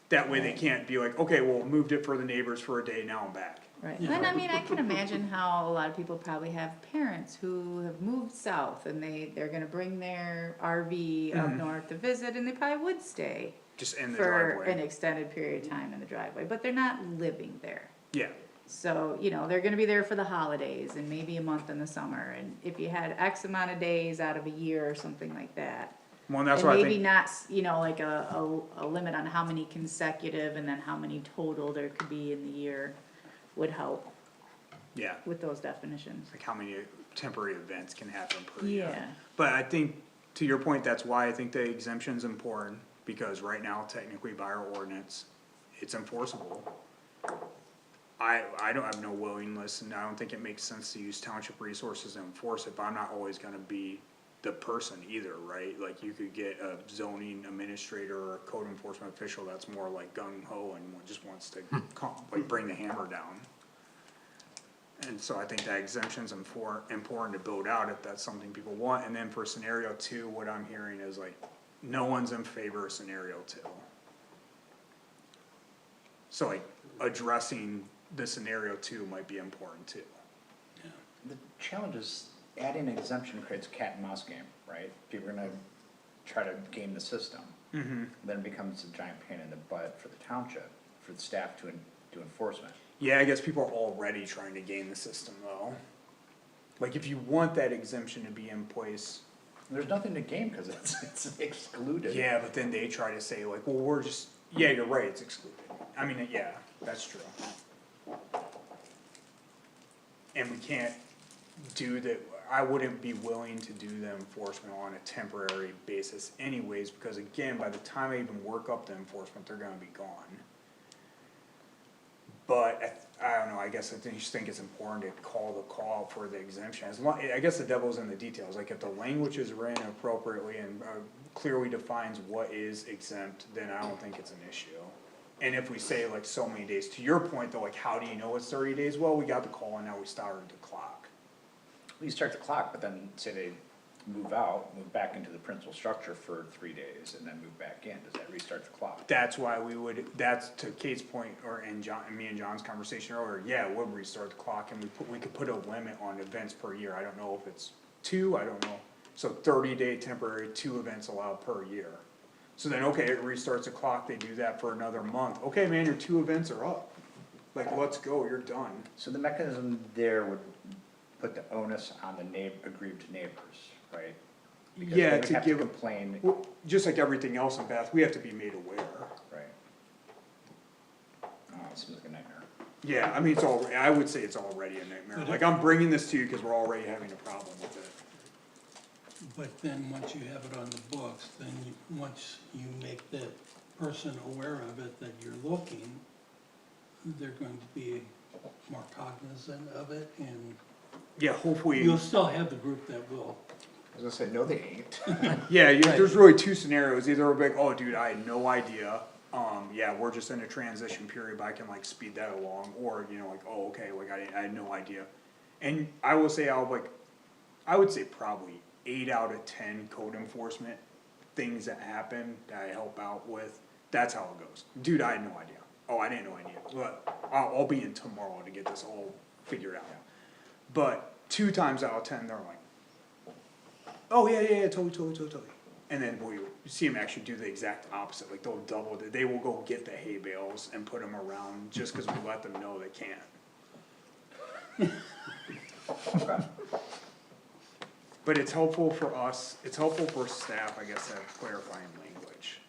That way they can't be like, okay, well, moved it for the neighbors for a day, now I'm back. Right, and I mean, I can imagine how a lot of people probably have parents who have moved south and they're gonna bring their RV up north to visit and they probably would stay Just in the for an driveway. extended period of time in the driveway, but they're not living there. Yeah, So, you know, they're gonna be there for the holidays and maybe a month in the summer, and if you had X amount of days out of a year or something like that. well, and that's And why I maybe think, not, you know, like a limit on how many consecutive and then how many total there could be in the year would help yeah, with those definitions. like how many temporary events can happen per year. Yeah, But I think, to your point, that's why I think the exemption's important, because right now technically by our ordinance, it's enforceable. I don't have no willingness, and I don't think it makes sense to use township resources to enforce it, but I'm not always gonna be the person either, right? Like, you could get a zoning administrator or a code enforcement official that's more like gung ho and just wants to like bring the hammer down. And so I think that exemption's important to build out if that's something people want, and then for scenario 2, what I'm hearing is like, no one's in favor of scenario 2. So like, addressing the scenario 2 might be important too. The challenge is adding an exemption creates a cat and mouse game, right? People are gonna try to game the system. Then it becomes a giant pain in the butt for the township, for the staff to do enforcement. Yeah, I guess people are already trying to game the system though. Like, if you want that exemption to be in place, There's nothing to game, cause it's excluded. yeah, but then they try to say like, well, we're just, yeah, you're right, it's excluded. I mean, yeah, that's true. And we can't do that, I wouldn't be willing to do the enforcement on a temporary basis anyways, because again, by the time I even work up the enforcement, they're gonna be gone. But I don't know, I guess I just think it's important to call the call for the exemption, as long, I guess the devil's in the details, like if the language is written appropriately and clearly defines what is exempt, then I don't think it's an issue. And if we say like so many days, to your point though, like how do you know it's 30 days? Well, we got the call and now we started the clock. You start the clock, but then say they move back into the principal structure for 3 days and then move back in, does that restart the clock? That's why we would, that's to Kate's point, or in John, me and John's conversation earlier, yeah, it would restart the clock and we could put a limit on events per year. I don't know if it's 2, I don't know. So 30-day temporary, 2 events allowed per year. So then, okay, it restarts the clock, they do that for another month. Okay, man, your 2 events are up. Like, let's go, you're done. So the mechanism there would put the onus on the aggrieved neighbors, right? Because Yeah, they would to have give- complain, Well, just like everything else in Bath, we have to be made aware. right? Oh, it seems like a nightmare. Yeah, I mean, it's all, I would say it's already a nightmare. Like, I'm bringing this to you because we're already having a problem with it. But then, once you have it on the books, then once you make that person aware of it, that you're looking, they're going to be more cognizant of it, and Yeah, hopefully. you'll still have the group that will. I was gonna say, no, they ain't. Yeah, there's really 2 scenarios, either we're like, oh dude, I had no idea, yeah, we're just in a transition period, but I can like speed that along, or, you know, like, oh, okay, like I had no idea. And I will say, I would say probably 8 out of 10 code enforcement things that happen that I help out with, that's how it goes. Dude, I had no idea, oh, I didn't know idea, but I'll be in tomorrow to get this all figured out. But 2 times out of 10, they're like, oh, yeah, totally. And then you see them actually do the exact opposite, like they'll double it, they will go get the hay bales and put them around just cause we let them know they can't. But it's helpful for us, it's helpful for staff, I guess, to have clarifying language.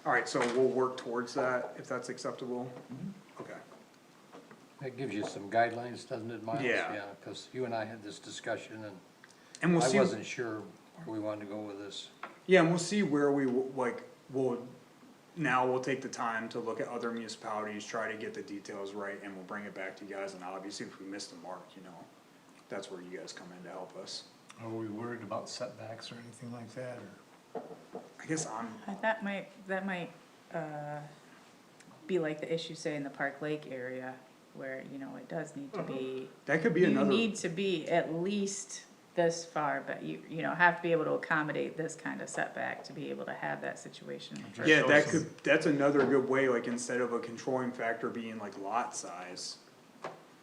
Alright, so we'll work towards that, if that's acceptable? Okay. That gives you some guidelines, doesn't it, Miles? Yeah. Yeah, cause you and I had this discussion And we'll and I see. wasn't sure where we wanted to go with this. Yeah, and we'll see where we, now we'll take the time to look at other municipalities, try to get the details right, and we'll bring it back to you guys, and obviously if we miss the mark, you know, that's where you guys come in to help us. Are we worried about setbacks or anything like that, or? I guess That might, be like the issue, say, in the Park Lake area, where, you know, it does need to be, That could be you another, need to be at least this far, but you know, have to be able to accommodate this kind of setback to be able to have that situation. yeah, that's another good way, like, instead of a controlling factor being like lot size.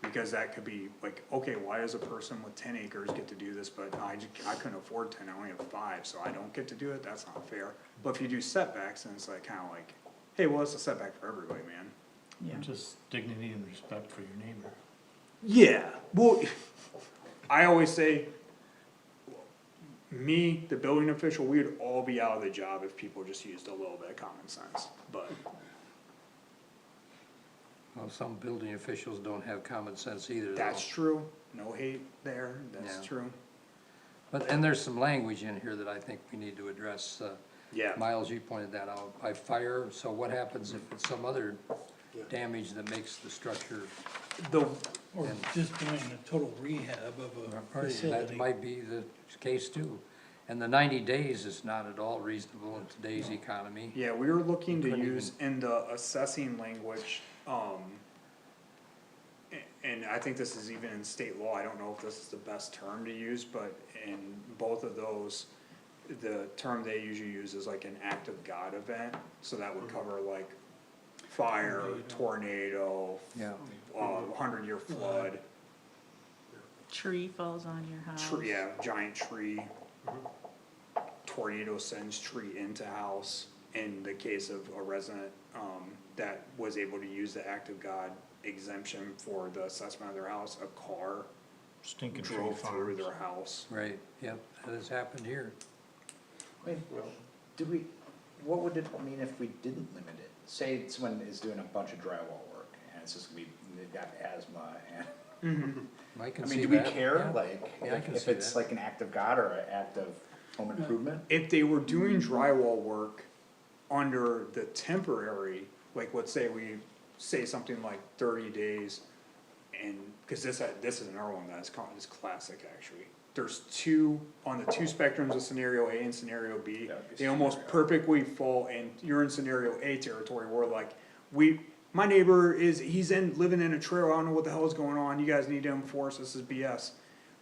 Because that could be like, okay, why does a person with 10 acres get to do this, but I couldn't afford 10, I only have 5, so I don't get to do it, that's not fair. But if you do setbacks, then it's like, kinda like, hey, well, it's a setback for everybody, man. Yeah. Just dignity and respect for your neighbor. Yeah, well, I always say, me, the building official, we would all be out of the job if people just used a little bit of common sense, but. Well, some building officials don't have common sense either, though. That's true, no hate there, that's Yeah. true. But, and there's some language in here that I think we need to address. Yeah. Miles, you pointed that out, by fire, so what happens if it's some other damage that makes the structure? The, Or just doing a total rehab of a That facility. might be the case too. And the 90 days is not at all reasonable in today's economy. yeah, we were looking to Couldn't use in the assessing language, and I think this is even in state law, I don't know if this is the best term to use, but in both of those, the term they usually use is like an act of God event, so that would cover like fire, tornado, Yeah. 100-year flood, Tree falls on your house. tree, yeah, giant tree. Tornado sends tree into house, in the case of a resident, that was able to use the act of God exemption for the assessment of their house, a car Stinking tree drove through farms. their house. Right, yep, that has happened here. I mean, do we, what would it mean if we didn't limit it? Say someone is doing a bunch of drywall work, and it's just gonna be, they've got asthma, and, I can I see mean, do we that, care, yeah. like, Yeah, I can if see it's that. like an act of God or an act of home improvement? If they were doing drywall work under the temporary, like, let's say we say something like 30 days, and, cause this is another one that's is classic, actually. There's two, on the two spectrums of scenario A and scenario B, That would be they almost scenario. perfectly fall, and you're in scenario A territory, where like, my neighbor he's living in a trailer, I don't know what the hell is going on, you guys need to enforce, this is BS.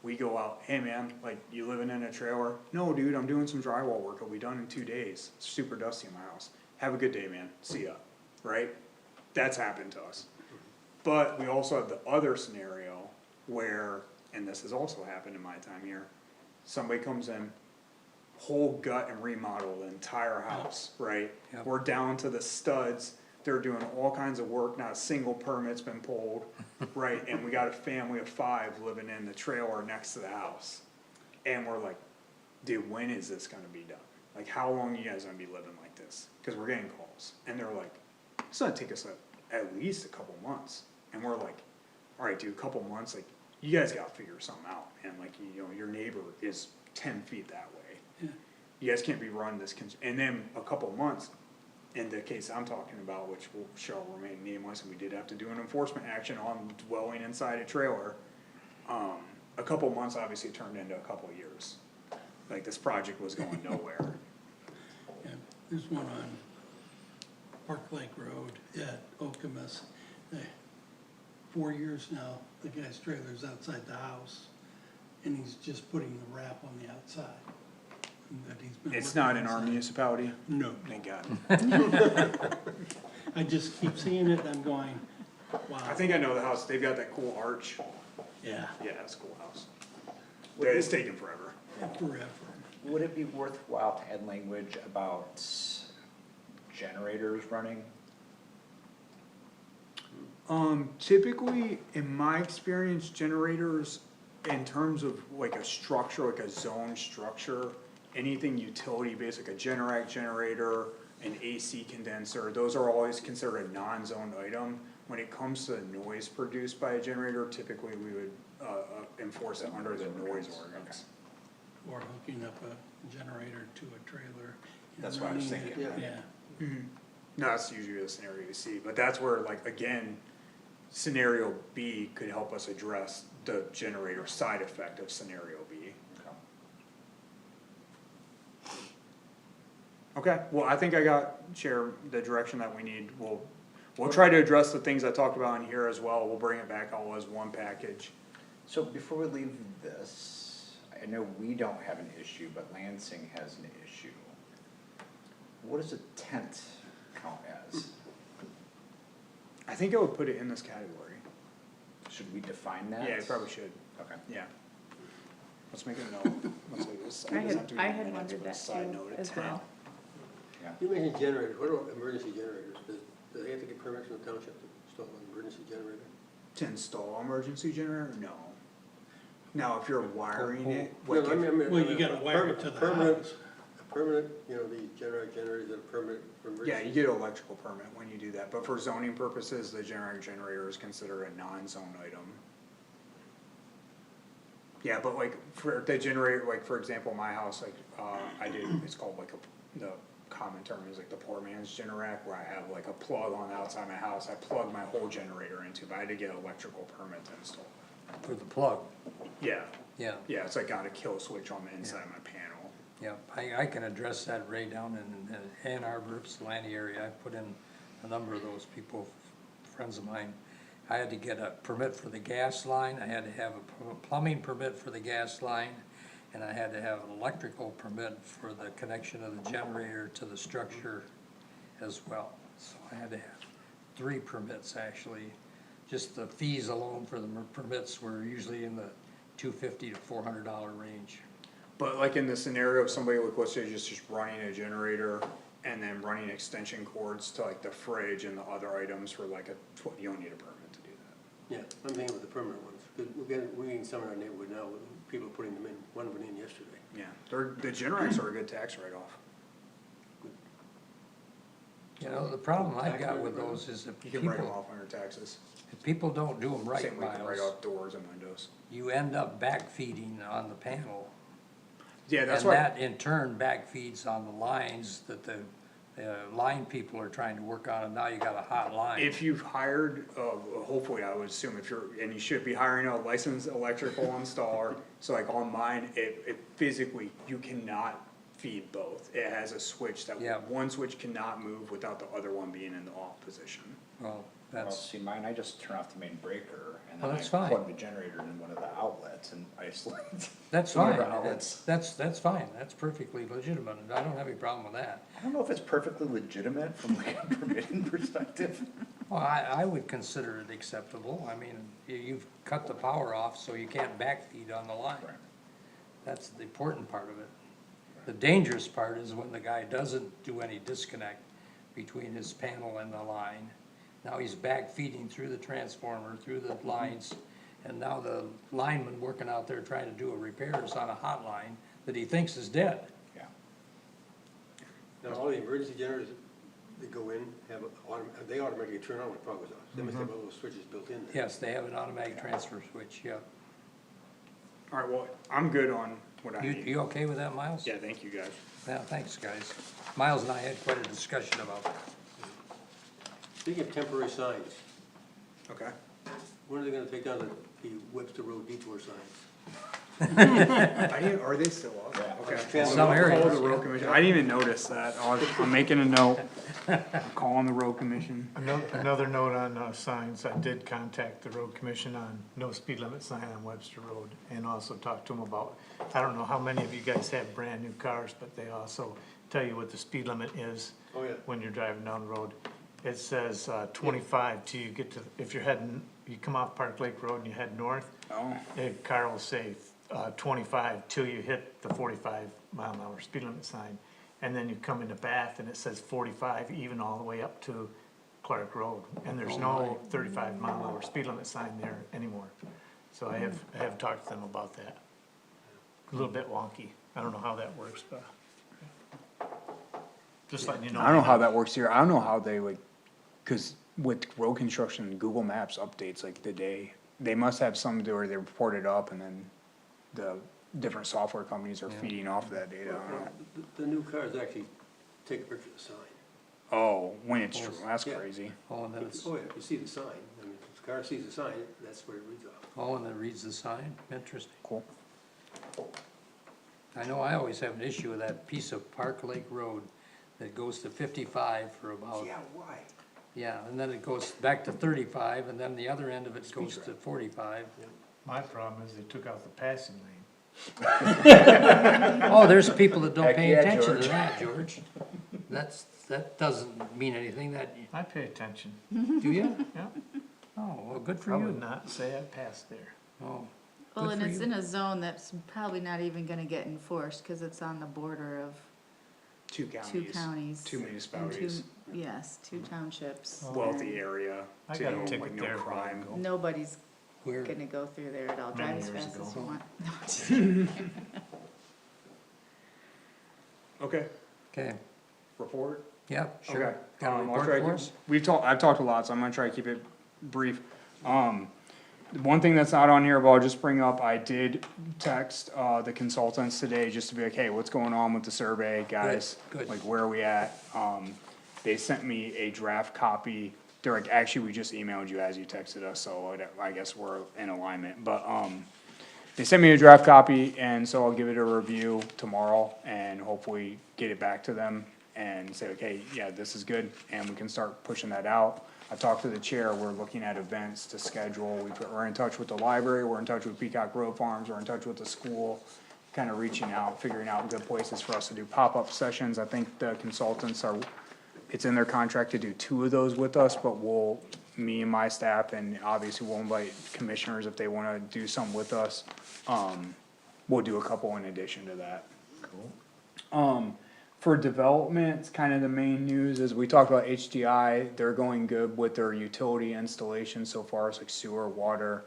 We go out, hey man, like, you living in a trailer? No, dude, I'm doing some drywall work, it'll be done in 2 days, it's super dusty in my house. Have a good day, man, see ya, right? That's happened to us. But we also have the other scenario where, and this has also happened in my time here, somebody comes in, whole gut and remodel the entire house, right? Yep. We're down to the studs, they're doing all kinds of work, not a single permit's been pulled, right? And we got a family of 5 living in the trailer next to the house. And we're like, dude, when is this gonna be done? Like, how long you guys gonna be living like this? Cause we're getting calls, and they're like, it's gonna take us at least a couple months. And we're like, alright, dude, a couple months, like, you guys gotta figure something out, and like, you know, your neighbor is 10 feet that way. Yeah. You guys can't be running this, and then a couple months, in the case I'm talking about, which shall remain nameless, and we did have to do an enforcement action on dwelling inside a trailer. A couple months obviously turned into a couple of years, like, this project was going nowhere. Yeah, there's one on Park Lake Road at Okemos. 4 years now, the guy's trailer's outside the house, and he's just putting the wrap on the outside. That he's been It's working not in our inside. municipality, No, thank God. I just keep seeing it, I'm going, wow. I think I know the house, they've got that cool arch, Yeah, yeah, it's a cool house. Yeah, it's taken forever. forever. Would it be worthwhile to add language about generators running? Typically, in my experience, generators, in terms of like a structure, like a zone structure, anything utility based, like a Generac generator, an AC condenser, those are always considered a non-zoned item. When it comes to noise produced by a generator, typically we would, enforce it under the noise ordinance. Or hooking up a generator to a trailer. and That's what I was running it, thinking. Yeah, No, that's usually the scenario you see, but that's where, like, again, scenario B could help us address the generator side effect of scenario B. Okay, well, I think I got, Chair, the direction that we need, we'll we'll try to address the things I talked about in here as well, we'll bring it back all as one package. So before we leave this, I know we don't have an issue, but Lansing has an issue. What does a tent count as? I think I would put it in this category. Should we define that? Yeah, you probably should, Okay. yeah. Let's make a note. Let's leave this. I It doesn't have to be I in had minutes, wondered but a that side too, note at as 10. well. Yeah. You mentioned generators, what about emergency generators? Do they have to get permits from the township to install an emergency generator? To install emergency generator, no. Now, if you're wiring it, No, like, I mean, Well, you gotta wire it to the house. A permanent, you know, the generators that are permanent for emergency. yeah, you get an electrical permit when you do that, but for zoning purposes, the generator is considered a non-zone item. Yeah, but like, for the generator, like, for example, my house, like, I did, it's called like the common term is like the poor man's Generac, where I have like a plug on the outside of my house, I plug my whole generator into, but I had to get an electrical permit to install. For the plug, Yeah, yeah, yeah, it's like got a kill switch on the inside of my panel. yeah. I can address that right down in Ann Arbor, Ypsilanti area. I put in a number of those people, friends of mine. I had to get a permit for the gas line, I had to have a plumbing permit for the gas line, and I had to have an electrical permit for the connection of the generator to the structure as well. So I had to have 3 permits actually. Just the fees alone for the permits were usually in the $250 to $400 range. But like in the scenario of somebody like, let's say just running a generator and then running extension cords to like the fridge and the other items for like you don't need a permit to do that. Yeah, I'm thinking with the permanent ones, because we're getting some in our neighborhood now, with people putting them in, one went in yesterday. Yeah, the Generacs are a good tax write-off. You know, the problem I've got with those is that You can write them people, off on your taxes. if people don't do them right, Same way you can write Miles, off doors and windows. you end up backfeeding on the panel. Yeah, that's And why, that in turn backfeeds on the lines that the line people are trying to work on, and now you got a hot line. if you've hired, hopefully I would assume if you're, and you should be hiring a licensed electrical installer, so like on mine, it physically, you cannot feed both. It has a switch that, Yeah. one switch cannot move without the other one being in the off position. Well, Well, that's, see, mine, I just turn off the main breaker and Well, then I that's fine. plug the generator in one of the outlets and isolate. that's fine, whatever outlets. that's fine, that's perfectly legitimate, and I don't have any problem with that. I don't know if it's perfectly legitimate from like a permitting perspective. Well, I would consider it acceptable, I mean, you've cut the power off, so you can't backfeed on the line. Right. That's the important part of it. The dangerous part is when the guy doesn't do any disconnect between his panel and the line. Now he's backfeeding through the transformer, through the lines, and now the lineman working out there trying to do a repairs on a hot line that he thinks is dead. Yeah. Now, all the emergency generators that go in they automatically turn on when the power goes off. They must have all those switches built in there. Yes, they have an automatic transfer switch, yeah. Alright, well, I'm good on what I You, need. you okay with that, Miles? Yeah, thank you guys. Yeah, thanks, guys. Miles and I had quite a discussion about that. Speaking of temporary signs, Okay. when are they gonna take down the Webster Road detour signs? Are they still up? Okay. Some I'll areas, call the road yeah. commission. I didn't even notice that. I'm making a note. I'm calling the road commission. Another note on signs, I did contact the road commission on no speed limit sign on Webster Road, and also talked to them about, I don't know how many of you guys have brand new cars, but they also tell you what the speed limit is Oh, yeah. when you're driving down the road. It says 25 till you get to, if you're heading, you come off Park Lake Road and you head north, Oh, a car will say 25 till you hit the 45-mile-an-hour speed limit sign. And then you come into Bath and it says 45 even all the way up to Clark Road. And there's no 35-mile-an-hour speed limit sign there anymore. So I have talked to them about that. A little bit wonky. I don't know how that works, but just letting you know. I don't know how that works here. I don't know how they like, cause with road construction, Google Maps updates like the day, they must have something to where they report it up and then the different software companies are feeding off that data. I don't know. The new cars actually take a picture of the sign. Oh, when it's true, that's Yeah. crazy. Oh, and then it's, Oh, yeah, you see the sign, I mean, if the car sees the sign, that's where it reads off. oh, and then reads the sign, interesting. Cool. I know I always have an issue with that piece of Park Lake Road that goes to 55 for about Yeah, why? Yeah, and then it goes back to 35, and then the other end of it goes to 45. My problem is they took out the passing lane. Oh, there's people that don't Heck pay yeah, attention to George. that, George. That doesn't mean anything, that, I pay attention, do you? yeah. Oh, well, good for I would you. not say I passed there. Oh, Well, Good and for it's you. in a zone that's probably not even gonna get enforced, cause it's on the border of Two two counties. two and municipalities, Yes, two townships. wealthy and area, I so got a like ticket no there a while crime. ago. Nobody's where, gonna go through there at all, Many drive as years fast as ago. you want. No, just kidding. Okay, okay, report? yeah, sure. Okay, Got a I'll report try for to, us? I've talked a lot, so I'm gonna try to keep it brief. One thing that's not on here, but I'll just bring up, I did text, the consultants today, just to be like, hey, what's going on with the survey, guys? good. Like, where are we at? They sent me a draft copy, they're like, actually, we just emailed you as you texted us, so I guess we're in alignment, but, they sent me a draft copy, and so I'll give it a review tomorrow, and hopefully get it back to them, and say, okay, yeah, this is good, and we can start pushing that out. I talked to the chair, we're looking at events to schedule, we're in touch with the library, we're in touch with Peacock Road Farms, we're in touch with the school, kinda reaching out, figuring out good places for us to do pop-up sessions, I think the consultants are, it's in their contract to do 2 of those with us, but me and my staff, and obviously we'll invite commissioners if they wanna do some with us. We'll do a couple in addition to that. For development, it's kind of the main news is we talked about HDI, they're going good with their utility installation so far, it's like sewer, water.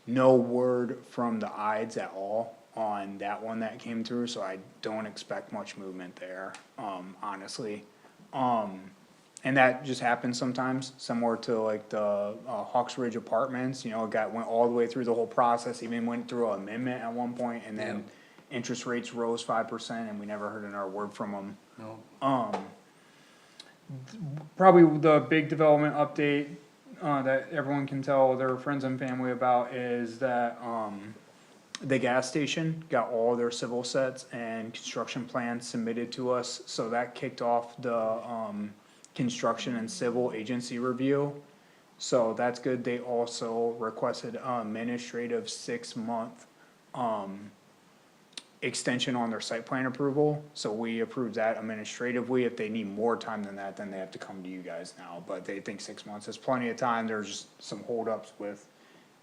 No word from the Ides at all on that one that came through, so I don't expect much movement there, honestly. And that just happens sometimes, similar to like the Hawks Ridge Apartments, you know, went all the way through the whole process, even went through an amendment at one point, and then interest rates rose 5%, and we never heard another word from them. No, Probably the big development update, that everyone can tell their friends and family about is that, the gas station got all their civil sets and construction plans submitted to us, so that kicked off the, construction and civil agency review. So that's good, they also requested administrative 6-month, extension on their site plan approval, so we approved that administratively. If they need more time than that, then they have to come to you guys now, but they think 6 months is plenty of time, there's just some holdups with,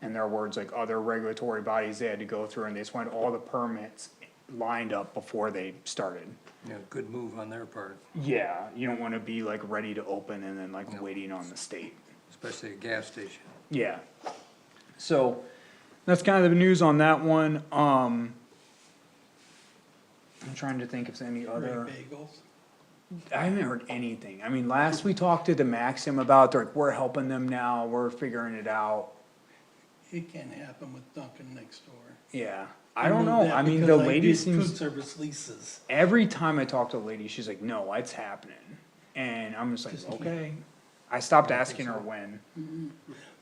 in their words, like other regulatory bodies they had to go through, and they just wanted all the permits lined up before they started. yeah, good move on their part, Yeah, you don't wanna be like ready to open and then like waiting on the state. especially a gas station. Yeah. So, that's kind of the news on that one, I'm trying to think if there's any Great other, bagels. I haven't heard anything, I mean, last we talked to the Maxim about, they're like, we're helping them now, we're figuring it out. It can happen with Dunkin' next door. Yeah, I don't know, that I mean, because the I lady did seems, Food service leases. every time I talk to a lady, she's like, no, it's happening, and I'm just Just like, keep- okay. I stopped asking her when.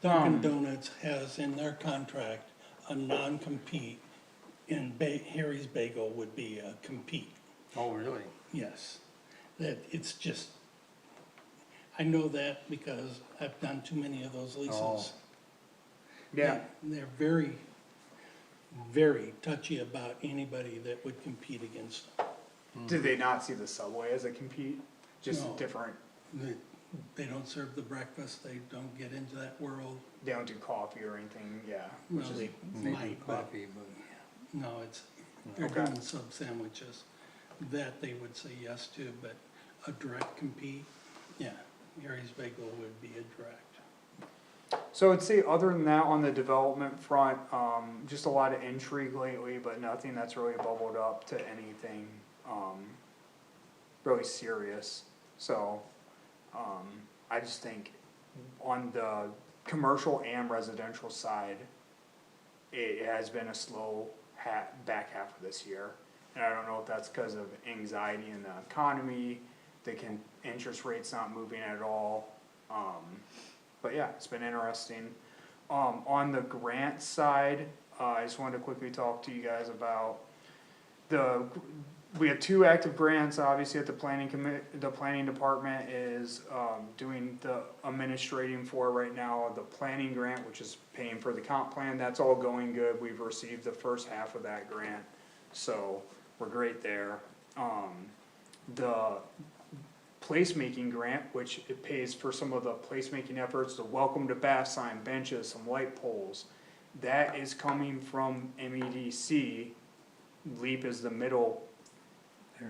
Dunkin' Donuts has in their contract a non-compete, and Harry's Bagel would be a compete, Oh, really? yes. That it's just, I know that because I've done too many of those leases. They're very, very touchy about anybody that would compete against them. Did they not see the subway as a compete? Just No. different, They don't serve the breakfast, they don't get into that world. they don't do coffee or anything, yeah. Well, Which is, they Maybe might, but coffee, but. no, it's, they're Okay. doing sub sandwiches. That they would say yes to, but a direct compete, yeah, Harry's Bagel would be a direct. so I'd say other than that, on the development front, just a lot of intrigue lately, but nothing that's really bubbled up to anything, really serious. So, I just think on the commercial and residential side, it has been a slow back half of this year. And I don't know if that's cause of anxiety in the economy, interest rates not moving at all. But yeah, it's been interesting. On the grant side, I just wanted to quickly talk to you guys about we have two active grants, obviously, at the the planning department is, doing the administrating for right now, the planning grant, which is paying for the comp plan, that's all going good, we've received the first half of that grant, so we're great there. The placemaking grant, which it pays for some of the placemaking efforts, the welcome to Bath sign, benches, some light poles, that is coming from MEDC. LEAP is the middle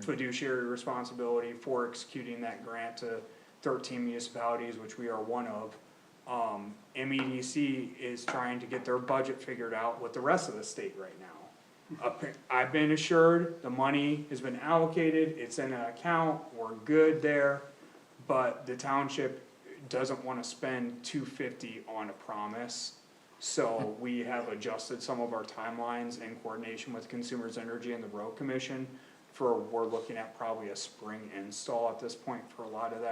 fiduciary responsibility for executing that grant to 13 municipalities, which we are one of. MEDC is trying to get their budget figured out with the rest of the state right now. I've been assured the money has been allocated, it's in an account, we're good there, but the township doesn't wanna spend $250 on a promise. So we have adjusted some of our timelines in coordination with Consumers Energy and the Road Commission for, we're looking at probably a spring install at this point for a lot of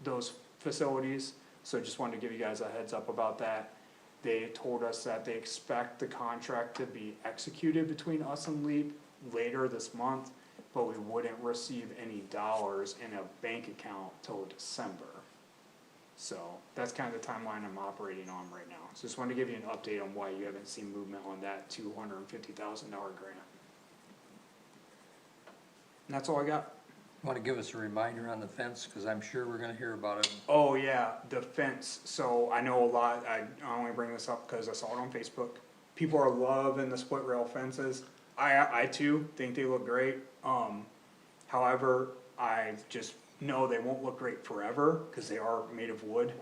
those facilities. So just wanted to give you guys a heads up about that. They told us that they expect the contract to be executed between us and LEAP later this month, but we wouldn't receive any dollars in a bank account till December. So that's kind of the timeline I'm operating on right now. So just wanted to give you an update on why you haven't seen movement on that $250,000 grant. And that's all I got. wanna give us a reminder on the fence, cause I'm sure we're gonna hear about it. Oh yeah, the fence, so I know a lot, I only bring this up cause I saw it on Facebook. People are loving the split rail fences, I too think they look great, however, I just know they won't look great forever, cause they are made of wood.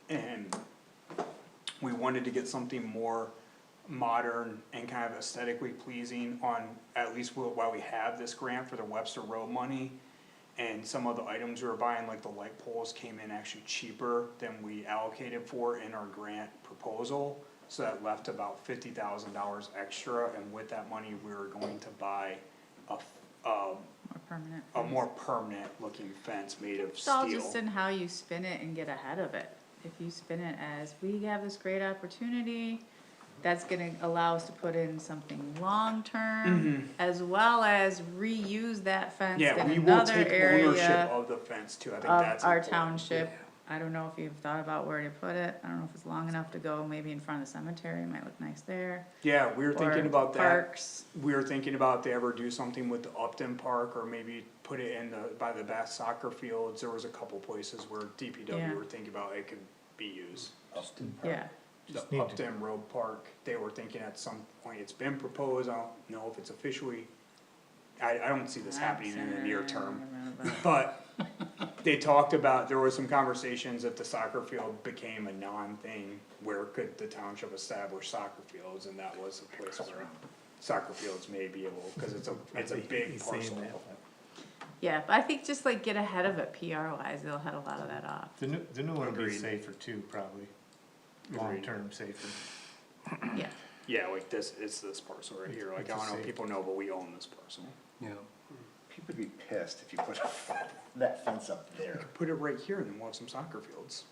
And we wanted to get something more modern and kind of aesthetically pleasing on, at least while we have this grant for the Webster Road money. And some of the items we were buying, like the light poles, came in actually cheaper than we allocated for in our grant proposal. So that left about $50,000 extra, and with that money, we were going to buy More permanent. a more permanent looking fence made of It's all steel. just in how you spin it and get ahead of it. If you spin it as, we have this great opportunity, that's gonna allow us to put in something long-term, as well as reuse that fence Yeah, we in will another take ownership area of the fence too, I think of that's our important. township. I don't know if you've thought about where to put it, I don't know if it's long enough to go, maybe in front of the cemetery, it might look nice there. Yeah, we were thinking Or about that. Parks, We were thinking about if they ever do something with the Upton Park, or maybe put it in by the Bath soccer fields, there was a couple places where Yeah. DPW were thinking about it could be used. yeah, Just The need to- Upton Road Park, they were thinking at some point, it's been proposed, I don't know if it's officially, I don't see this happening in the near term. But they talked about, there was some conversations if the soccer field became a non-thing, where could the township establish soccer fields, and that was a place where soccer fields may be able, cause it's a big He's saying parcel. that. yeah, but I think just like get ahead of it PR wise, they'll head a lot of that off, The new one will be Agreed. safer too, probably, long-term safer. yeah. Yeah, like this, it's this parcel right here, like, It's I a don't know if safe- people know, but we own this parcel. Yeah, People would be pissed if you put that fence up there. Put it right here and then we'll have some soccer fields.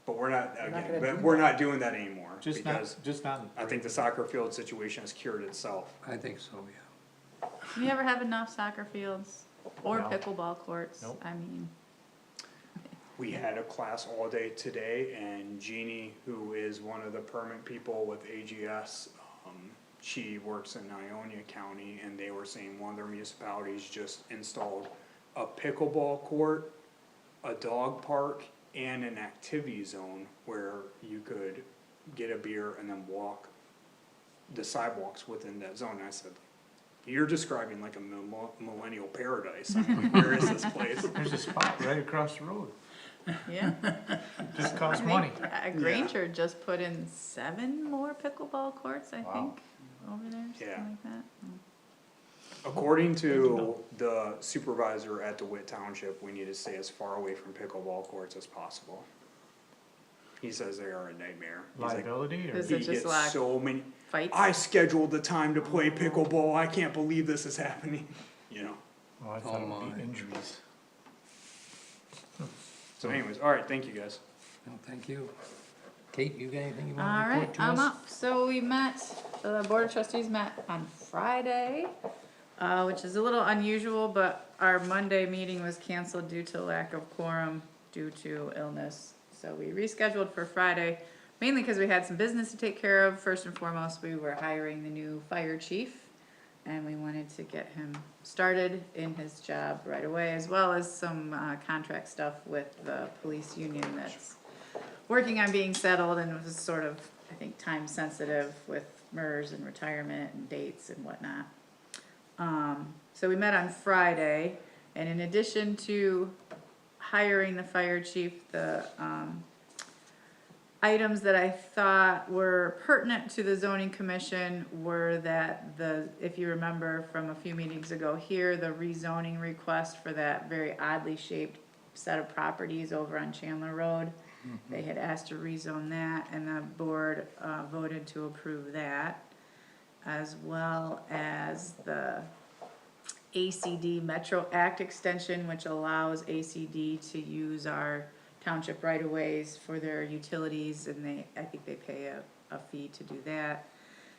But we're not, not again, gonna but do we're that. not doing that anymore, Just because not. I think the soccer field situation has cured itself. I think so, yeah. You ever have enough soccer fields or No. pickleball courts? Nope. I mean, We had a class all day today, and Jeannie, who is one of the permit people with AGS, she works in Ionia County, and they were saying one of their municipalities just installed a pickleball court, a dog park, and an activity zone where you could get a beer and then walk the sidewalks within that zone. And I said, you're describing like a millennial paradise. I'm like, where is this place? There's a spot right across the road, yeah. just I costs think, money. Granger just put in 7 more pickleball courts, I Wow. think, over there, Yeah. something like that. According to the supervisor at DeWitt Township, we need to stay as far away from pickleball courts as possible. He says they are a nightmare. He's like, Liability or? Is he it just gets like so many, fights? I scheduled the time to play pickleball, I can't believe this is happening, you know? Oh, I thought it Oh, would my. be injuries. So anyways, alright, thank you guys. No, thank you. Kate, you got anything you All wanna report right, to I'm us? up. So we met, the board of trustees met on Friday. which is a little unusual, but our Monday meeting was canceled due to lack of quorum due to illness. So we rescheduled for Friday, mainly because we had some business to take care of. First and foremost, we were hiring the new fire chief, and we wanted to get him started in his job right away, as well as some contract stuff with the police union that's working on being settled, and it was sort of, I think, time sensitive with MERS and retirement and dates and whatnot. So we met on Friday, and in addition to hiring the fire chief, the items that I thought were pertinent to the zoning commission were that if you remember from a few meetings ago here, the rezoning request for that very oddly shaped set of properties over on Chandler Road. They had asked to rezone that, and the board voted to approve that, as well as the ACD Metro Act extension, which allows ACD to use our township right-of-ways for their utilities, and I think they pay a fee to do that.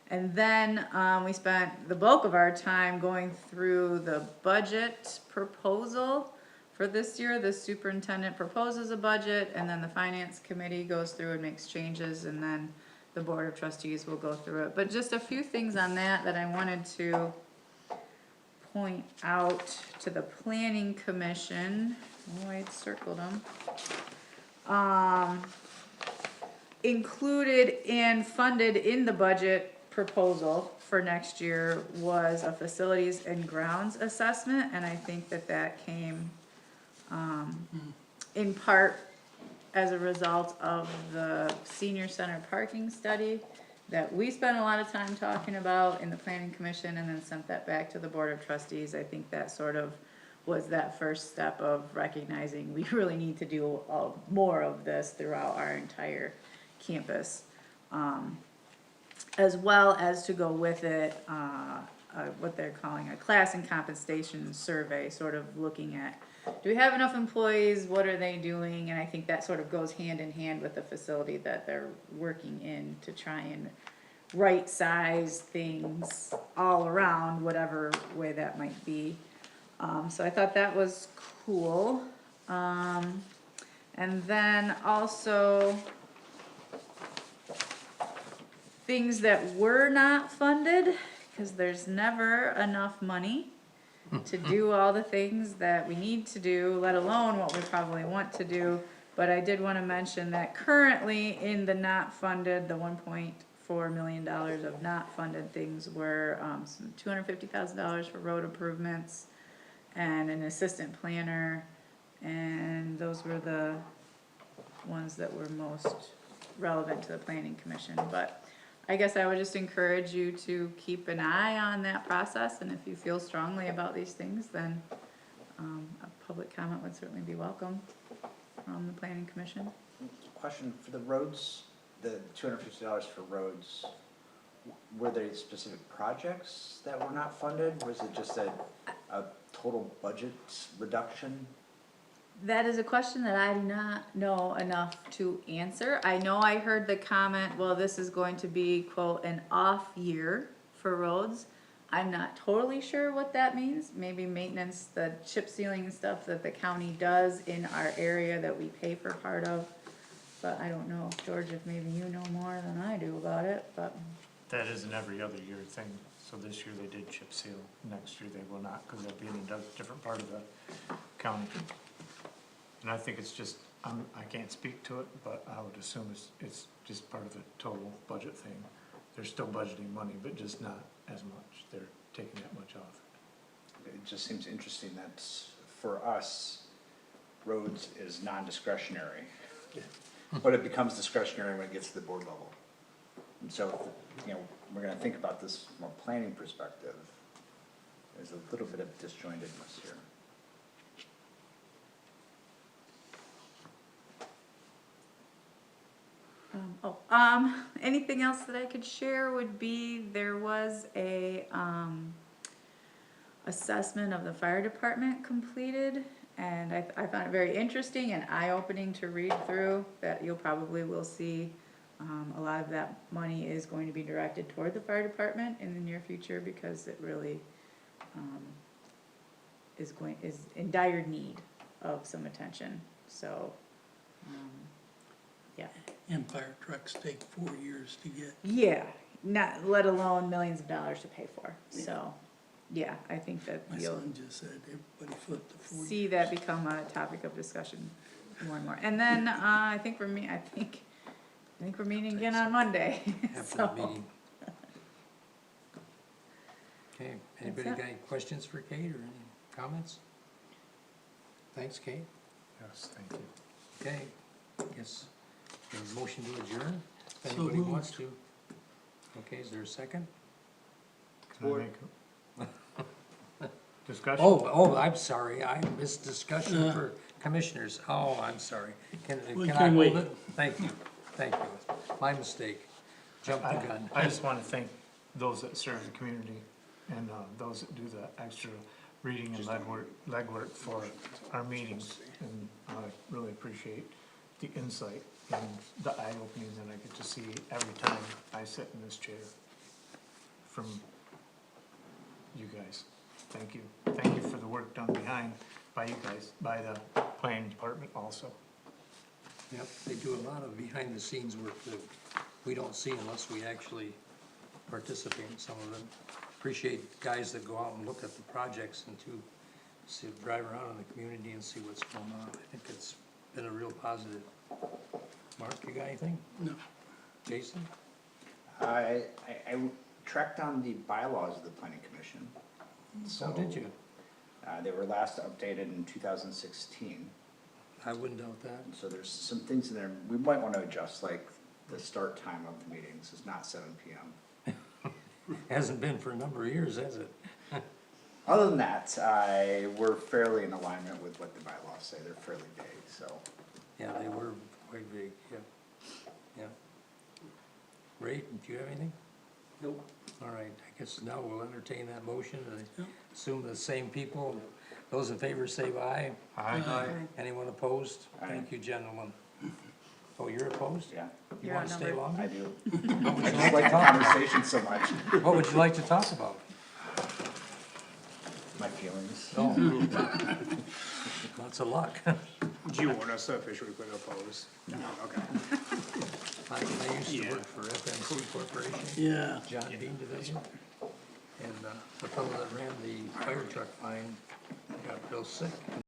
And then we spent the bulk of our time going through the budget proposal for this year. The superintendent proposes a budget, and then the finance committee goes through and makes changes, and then the board of trustees will go through it. But just a few things on that I wanted to point out to the planning commission. Oh, I had circled them. Included and funded in the budget proposal for next year was a facilities and grounds assessment, and I think that came in part as a result of the senior center parking study that we spent a lot of time talking about in the planning commission, and then sent that back to the board of trustees. I think that sort of was that first step of recognizing we really need to do more of this throughout our entire campus. As well as to go with it, what they're calling a class and compensation survey, sort of looking at, do we have enough employees, what are they doing? And I think that sort of goes hand in hand with the facility that they're working in to try and right-size things all around, whatever way that might be. So I thought that was cool. And then also things that were not funded, because there's never enough money to do all the things that we need to do, let alone what we probably want to do. But I did want to mention that currently in the not funded, the $1.4 million of not funded things were some $250,000 for road improvements and an assistant planner, and those were the ones that were most relevant to the planning commission. But I guess I would just encourage you to keep an eye on that process, and if you feel strongly about these things, then a public comment would certainly be welcome from the planning commission. Question for the roads, the $250 for roads, were there specific projects that were not funded? Was it just a total budget reduction? That is a question that I do not know enough to answer. I know I heard the comment, well, this is going to be, quote, an off year for roads. I'm not totally sure what that means. Maybe maintenance, the chip sealing and stuff that the county does in our area that we pay for part of. But I don't know, George, if maybe you know more than I do about it, but. That is an every other year thing, so this year they did chip seal, next year they will not, cause they'll be in a different part of the county. And I think it's just, I can't speak to it, but I would assume it's just part of the total budget thing. They're still budgeting money, but just not as much, they're taking that much off. It just seems interesting that for us, roads is non-discretionary. But it becomes discretionary when it gets to the board level. And so, you know, we're gonna think about this from a planning perspective. There's a little bit of disjointedness here. Anything else that I could share would be, there was a, assessment of the fire department completed, and I found it very interesting and eye-opening to read through, that you'll probably will see, a lot of that money is going to be directed toward the fire department in the near future, because it really, is in dire need of some attention, so, yeah. And fire trucks take 4 years to get. Yeah, not, let alone millions of dollars to pay for, so, yeah, I think that My you'll son just said everybody flipped to 4 years. see that become a topic of discussion more and more. And then, I think we're meeting again on Monday, After the so. meeting. Okay, anybody it. got any questions for Kate or any comments? Thanks, Kate. Yes, thank you. Okay, guess, a motion to adjourn, if So anybody moved. wants to. Okay, is there a second? Can I make a discussion? Oh, I'm sorry, I missed discussion for commissioners. Oh, I'm sorry. We Can I can hold wait. it? Thank you, thank you. My mistake. Jumped the gun. I just wanna thank those that serve the community and, those that do the extra reading and legwork for our meetings. And I really appreciate the insight and the eye-opening that I get to see every time I sit in this chair from you guys. Thank you. Thank you for the work done by you guys, by the planning department also. Yep, they do a lot of behind-the-scenes work that we don't see unless we actually participate in some of it. Appreciate guys that go out and look at the projects and to see, drive around in the community and see what's going on. I think it's been a real positive. Mark, you got anything? No. Jason? I tracked down the bylaws of the planning commission. So did you? They were last updated in 2016, I wouldn't doubt that. so there's some things in there we might wanna adjust, like the start time of the meetings is not 7 PM. Hasn't been for a number of years, has it? Other than that, we're fairly in alignment with what the bylaws say, they're fairly vague, so. Yeah, they were quite big, yeah. Yeah. Ray, do you have anything? Nope. All right, I guess now we'll entertain that motion, and I assume the same people. Those in favor say aye. Aye. Anyone opposed? Aye. Thank you, gentlemen. Oh, you're opposed? Yeah, You You're wanna stay outnumbered. I longer? do. What would I you just like like to the talk about? conversation so much. What would you like to talk about? My feelings. Oh. Lots of luck. Do you want us to officially put opposed? No. Okay. I used to work for FMC Corporation, Yeah. John Bean Division. And the fellow that ran the fire truck line got real sick.